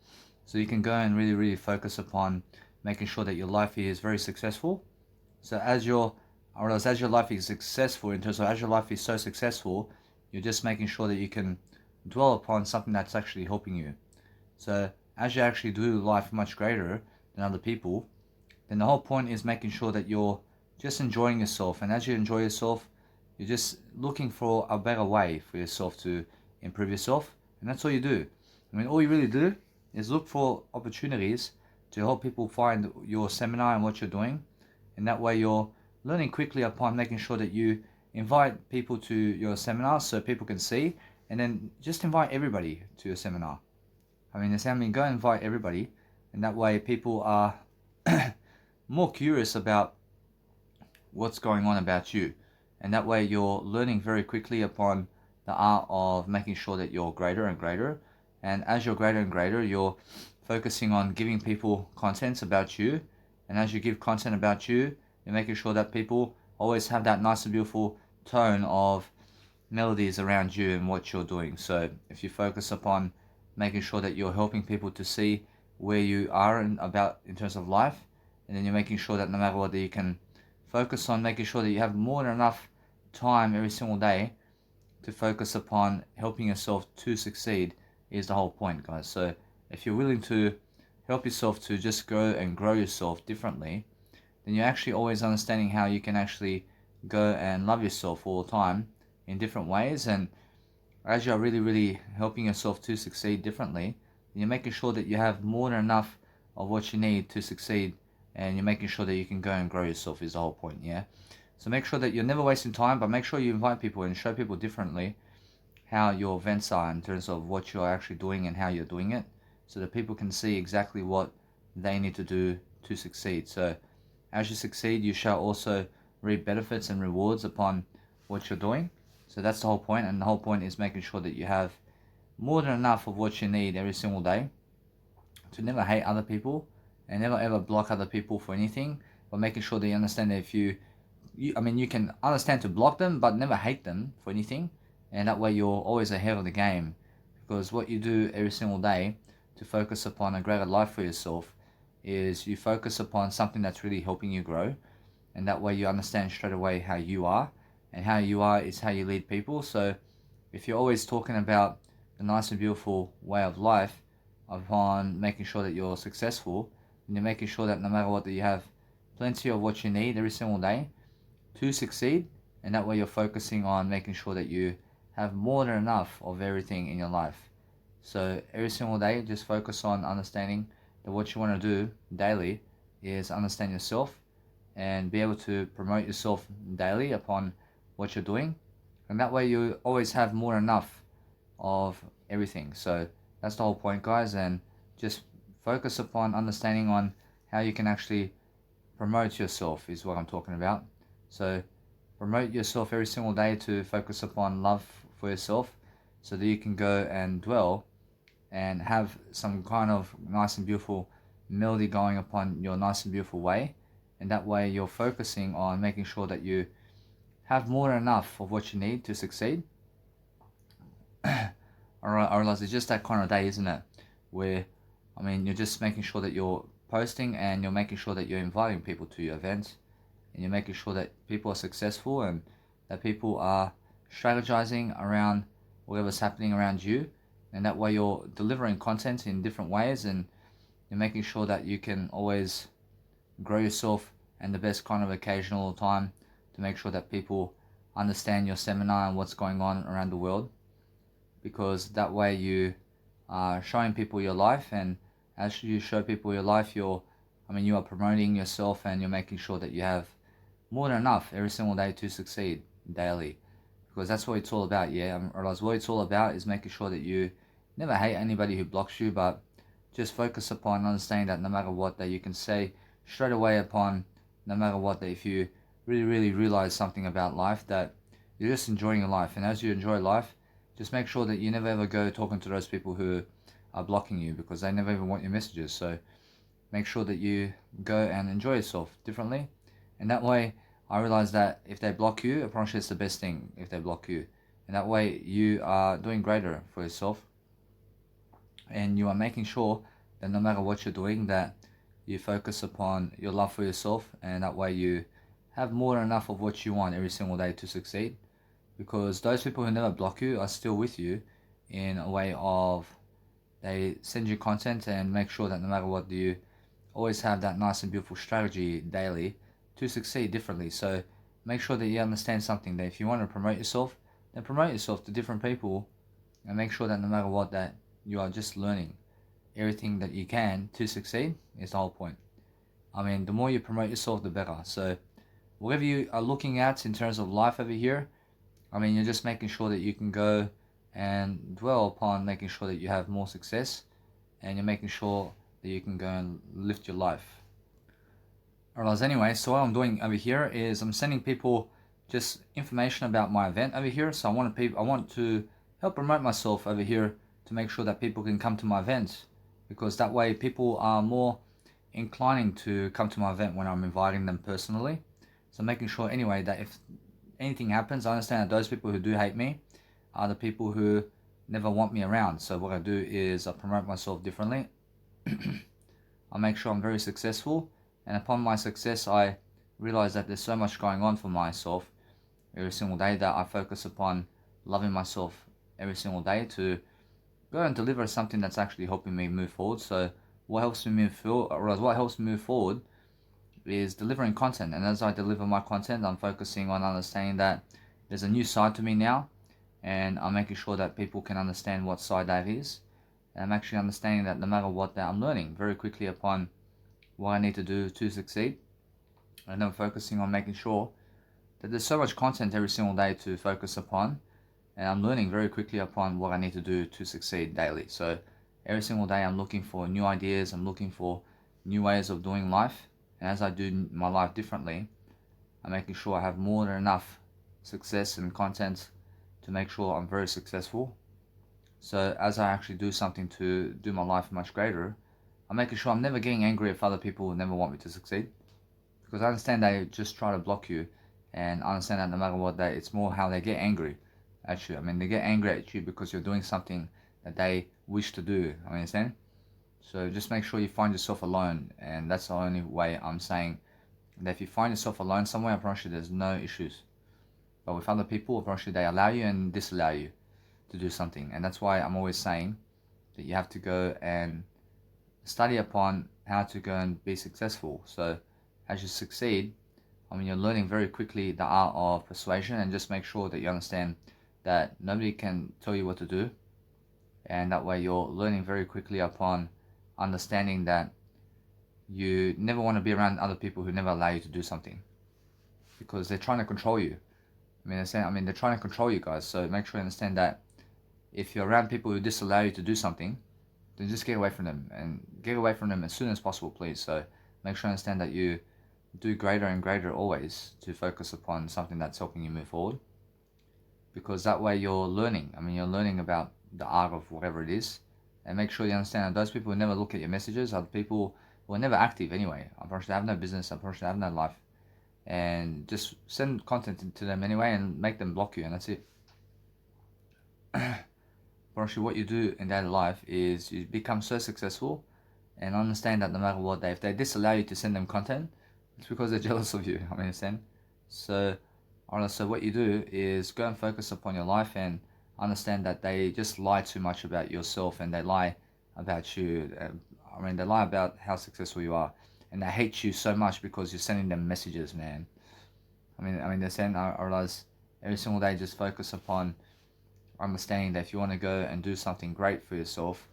so you can go and really focus upon making sure that your life is very successful. So as your life is successful, in terms of as your life is so successful, you're just making sure that you can dwell upon something that's actually helping you. So as you actually do life much greater than other people, then the whole point is making sure that you're just enjoying yourself. And as you enjoy yourself, you're just looking for a better way for yourself to improve yourself. And that's all you do. All you really do is look for opportunities to help people find your seminar and what you're doing. And that way you're learning quickly upon making sure that you invite people to your seminar so people can see. And then just invite everybody to your seminar. Go invite everybody. And that way people are more curious about what's going on about you. And that way you're learning very quickly upon the art of making sure that you're greater and greater. And as you're greater and greater, you're focusing on giving people contents about you. And as you give content about you, you're making sure that people always have that nice and beautiful tone of melodies around you and what you're doing. So if you focus upon making sure that you're helping people to see where you are in terms of life, and then you're making sure that no matter what, that you can focus on making sure that you have more than enough time every single day to focus upon helping yourself to succeed, is the whole point, guys. So if you're willing to help yourself to just grow and grow yourself differently, then you're actually always understanding how you can actually go and love yourself all the time in different ways. And as you're really helping yourself to succeed differently, then you're making sure that you have more than enough of what you need to succeed, and you're making sure that you can go and grow yourself, is the whole point, yeah? So make sure that you're never wasting time, but make sure you invite people and show people differently how your events are in terms of what you're actually doing and how you're doing it, so that people can see exactly what they need to do to succeed. So as you succeed, you shall also reap benefits and rewards upon what you're doing. So that's the whole point, and the whole point is making sure that you have more than enough of what you need every single day, to never hate other people and never ever block other people for anything, but making sure that you understand that if you can understand to block them, but never hate them for anything, and that way you're always ahead of the game. Because what you do every single day to focus upon a greater life for yourself is you focus upon something that's really helping you grow, and that way you understand straight away how you are, and how you are is how you lead people. So if you're always talking about the nice and beautiful way of life upon making sure that you're successful, and you're making sure that no matter what, that you have plenty of what you need every single day to succeed, and that way you're focusing on making sure that you have more than enough of everything in your life. So every single day, just focus on understanding that what you want to do daily is understand yourself and be able to promote yourself daily upon what you're doing, and that way you always have more than enough of everything. So that's the whole point, guys, and just focus upon understanding on how you can actually promote yourself is what I'm talking about. So promote yourself every single day to focus upon love for yourself, so that you can go and dwell and have some kind of nice and beautiful melody going upon your nice and beautiful way. And that way you're focusing on making sure that you have more than enough of what you need to succeed. I realize it's just that kind of day, isn't it? Where, I mean, you're just making sure that you're posting and you're making sure that you're inviting people to your events, and you're making sure that people are successful and that people are strategizing around whatever's happening around you. And that way you're delivering content in different ways, and you're making sure that you can always grow yourself and the best kind of occasion all the time to make sure that people understand your seminar and what's going on around the world, because that way you are showing people your life, and as you show people your life, you are promoting yourself, and you're making sure that you have more than enough every single day to succeed daily, because that's what it's all about. Yeah, I realize what it's all about is making sure that you never hate anybody who blocks you, but just focus upon understanding that no matter what, that you can say straight away upon, no matter what, that if you really realize something about life, that you're just enjoying your life, and as you enjoy life, just make sure that you never ever go talking to those people who are blocking you, because they never even want your messages. So make sure that you go and enjoy yourself differently, and that way I realize that if they block you, I promise you it's the best thing if they block you, and that way you are doing greater for yourself, and you are making sure that no matter what you're doing, that you focus upon your love for yourself, and that way you have more than enough of what you want every single day to succeed, because those people who never block you are still with you in a way of they send you content and make sure that no matter what, you always have that nice and beautiful strategy daily to succeed differently. So make sure that you understand something, that if you want to promote yourself, then promote yourself to different people, and make sure that no matter what, that you are just learning everything that you can to succeed is the whole point. I mean, the more you promote yourself, the better. So whatever you are looking at in terms of life over here, I mean, you're just making sure that you can go and dwell upon making sure that you have more success, and you're making sure that you can go and lift your life. Alright, anyway, so what I'm doing over here is I'm sending people just information about my event over here. So I want to help promote myself over here to make sure that people can come to my event, because that way people are more inclining to come to my event when I'm inviting them personally. So making sure anyway that if anything happens, I understand that those people who do hate me are the people who never want me around. So what I do is I promote myself differently. I make sure I'm very successful, and upon my success I realize that there's so much going on for myself every single day that I focus upon loving myself every single day to go and deliver something that's actually helping me move forward. So what helps me move forward is delivering content, and as I deliver my content, I'm focusing on understanding that there's a new side to me now, and I'm making sure that people can understand what side that is. And I'm actually understanding that no matter what, that I'm learning very quickly upon what I need to do to succeed, and I'm focusing on making sure that there's so much content every single day to focus upon, and I'm learning very quickly upon what I need to do to succeed daily. So every single day I'm looking for new ideas, I'm looking for new ways of doing life, and as I do my life differently, I'm making sure I have more than enough success and content to make sure I'm very successful. So as I actually do something to do my life much greater, I'm making sure I'm never getting angry at other people who never want me to succeed, because I understand they just try to block you, and I understand that no matter what, that it's more how they get angry at you. I mean, they get angry at you because you're doing something that they wish to do. I understand. So just make sure you find yourself alone, and that's the only way I'm saying that if you find yourself alone somewhere, I promise you there's no issues. But with other people, I promise you they allow you and disallow you to do something, and that's why I'm always saying that you have to go and study upon how to go and be successful. So as you succeed, I mean, you're learning very quickly the art of persuasion, and just make sure that you understand that nobody can tell you what to do, and that way you're learning very quickly upon understanding that you never want to be around other people who never allow you to do something, because they're trying to control you. They're trying to control you guys. So make sure you understand that if you're around people who disallow you to do something, then just get away from them, and get away from them as soon as possible, please. So make sure you understand that you do greater and greater always to focus upon something that's helping you move forward, because that way you're learning. I mean, you're learning about the art of whatever it is, and make sure you understand that those people who never look at your messages are the people who are never active anyway. Unfortunately, they have no business. Unfortunately, they have no life. And just send content to them anyway and make them block you, and that's it. Unfortunately, what you do in daily life is you become so successful and understand that no matter what, if they disallow you to send them content, it's because they're jealous of you. I mean, understand? So, so what you do is go and focus upon your life and understand that they just lie too much about yourself and they lie about you. I mean, they lie about how successful you are, and they hate you so much because you're sending them messages, man. They're saying I realize every single day just focus upon understanding that if you want to go and do something great for yourself,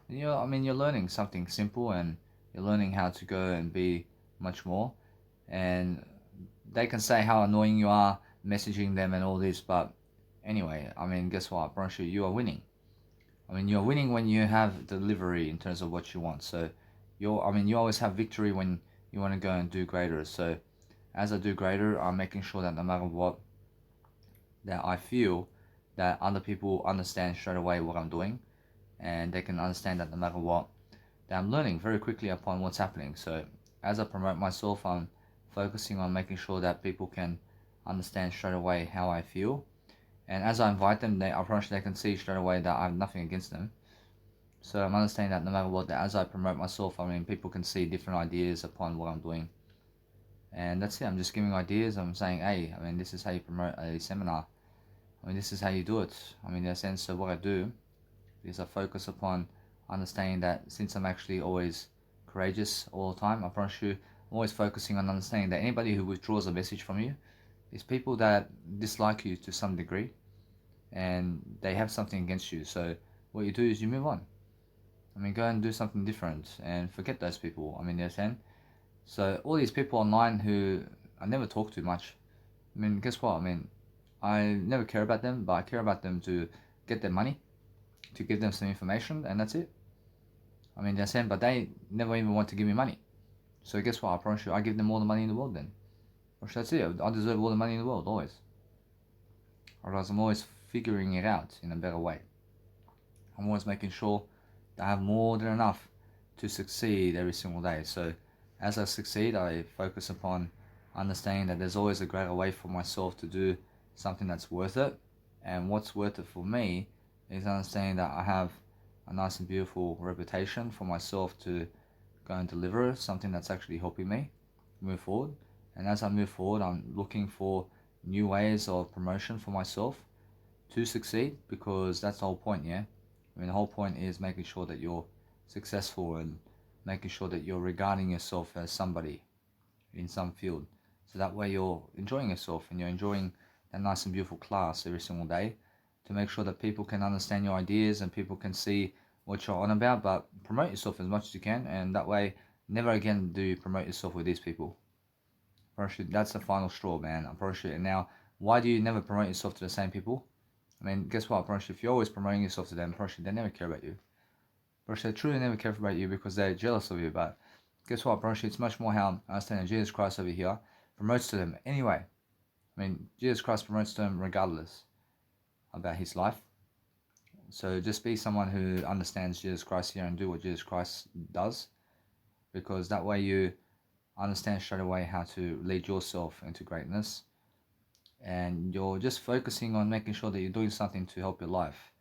you're learning something simple and you're learning how to go and be much more. And they can say how annoying you are messaging them and all this, but anyway, guess what? I promise you are winning. You're winning when you have delivery in terms of what you want. So you always have victory when you want to go and do greater. So as I do greater, I'm making sure that no matter what, that I feel that other people understand straight away what I'm doing, and they can understand that no matter what, that I'm learning very quickly upon what's happening. So as I promote myself, I'm focusing on making sure that people can understand straight away how I feel. And as I invite them, I promise they can see straight away that I have nothing against them. So I'm understanding that no matter what, that as I promote myself, people can see different ideas upon what I'm doing. And that's it. I'm just giving ideas. I'm saying, hey, this is how you promote a seminar. This is how you do it. In the sense of what I do is I focus upon understanding that since I'm actually always courageous all the time, I promise you, I'm always focusing on understanding that anybody who withdraws a message from you is people that dislike you to some degree and they have something against you. So what you do is you move on. Go and do something different and forget those people. You understand? So all these people online who I never talk to much, guess what? I never care about them, but I care about them to get their money, to give them some information, and that's it. They're saying, but they never even want to give me money. So guess what? I promise you, I give them all the money in the world then. Or that's it. I deserve all the money in the world, always. Otherwise, I'm always figuring it out in a better way. I'm always making sure that I have more than enough to succeed every single day. So as I succeed, I focus upon understanding that there's always a greater way for myself to do something that's worth it. And what's worth it for me is understanding that I have a nice and beautiful reputation for myself to go and deliver something that's actually helping me move forward. And as I move forward, I'm looking for new ways of promotion for myself to succeed, because that's the whole point, yeah? The whole point is making sure that you're successful and making sure that you're regarding yourself as somebody in some field. So that way you're enjoying yourself and you're enjoying that nice and beautiful class every single day, to make sure that people can understand your ideas and people can see what you're on about. But promote yourself as much as you can, and that way never again do you promote yourself with these people. That's the final straw, man. I promise you. And now, why do you never promote yourself to the same people? Guess what? I promise you, if you're always promoting yourself to them, I promise you, they never care about you. But they truly never care about you because they're jealous of you. But guess what, bro? It's much more how I understand that Jesus Christ over here promotes to them anyway. Jesus Christ promotes to them regardless about his life. So just be someone who understands Jesus Christ here and do what Jesus Christ does, because that way you understand straight away how to lead yourself into greatness, and you're just focusing on making sure that you're doing something to help your life.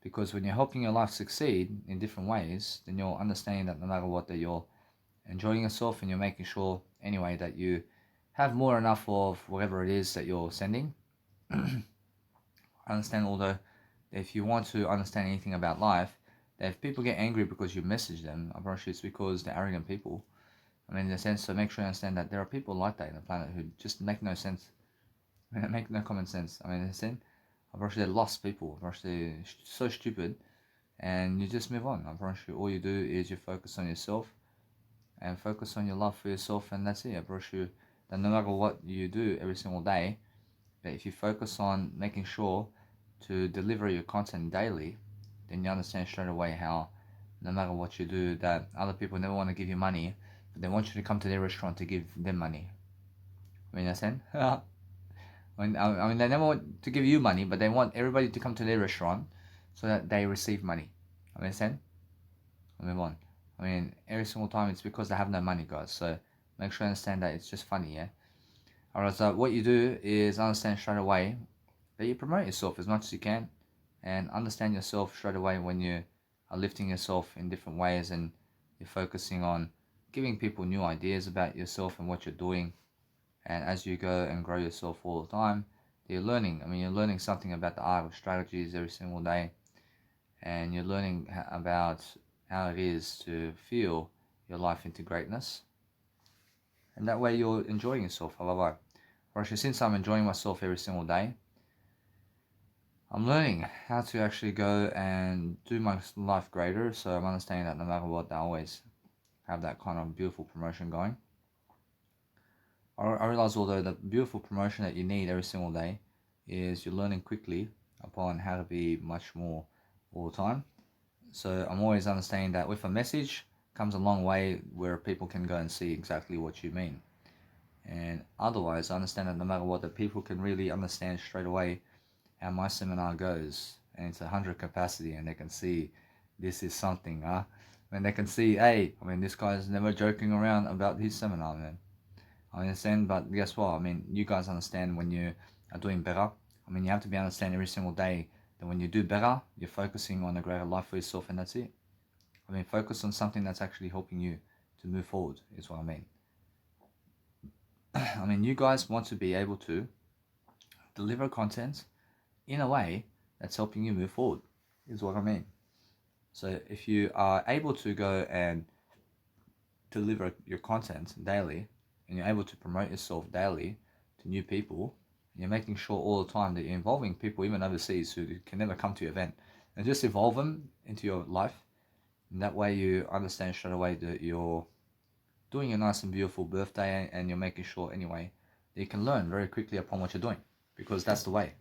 Because when you're helping your life succeed in different ways, then you're understanding that no matter what, that you're enjoying yourself and you're making sure anyway that you have more enough of whatever it is that you're sending. I understand, although if you want to understand anything about life, that if people get angry because you message them, I promise you it's because they're arrogant people. In a sense, so make sure you understand that there are people like that in the planet who just make no sense. Make no common sense. In a sense, I promise you they're lost people. I promise they're so stupid, and you just move on. I promise you all you do is you focus on yourself and focus on your love for yourself, and that's it. I promise you that no matter what you do every single day, that if you focus on making sure to deliver your content daily, then you understand straight away how no matter what you do, that other people never want to give you money, but they want you to come to their restaurant to give them money. Understand? They never want to give you money, but they want everybody to come to their restaurant so that they receive money. Understand? I'll move on. I mean, every single time it's because they have no money, guys. So make sure you understand that it's just funny, yeah? Alright, so what you do is understand straight away that you promote yourself as much as you can, and understand yourself straight away when you are lifting yourself in different ways and you're focusing on giving people new ideas about yourself and what you're doing. And as you go and grow yourself all the time, you're learning. I mean, you're learning something about the art of strategies every single day, and you're learning about how it is to feel your life into greatness. And that way you're enjoying yourself. Or actually, since I'm enjoying myself every single day, I'm learning how to actually go and do my life greater. So I'm understanding that no matter what, I always have that kind of beautiful promotion going. I realize, although the beautiful promotion that you need every single day is you're learning quickly upon how to be much more all the time. So I'm always understanding that with a message comes a long way where people can go and see exactly what you mean. And otherwise, I understand that no matter what, the people can really understand straight away how my seminar goes, and it's 100 capacity, and they can see this is something, when they can see, hey, I mean, this guy's never joking around about his seminar, man. I understand, but guess what? I mean, you guys understand when you are doing better. I mean, you have to be understand every single day that when you do better, you're focusing on a greater life for yourself, and that's it. I mean, focus on something that's actually helping you to move forward, is what I mean. I mean, you guys want to be able to deliver content in a way that's helping you move forward, is what I mean. So if you are able to go and deliver your content daily, and you're able to promote yourself daily to new people, and you're making sure all the time that you're involving people even overseas who can never come to your event, and just involve them into your life, and that way you understand straight away that you're doing a nice and beautiful birthday, and you're making sure anyway that you can learn very quickly upon what you're doing, because that's the way.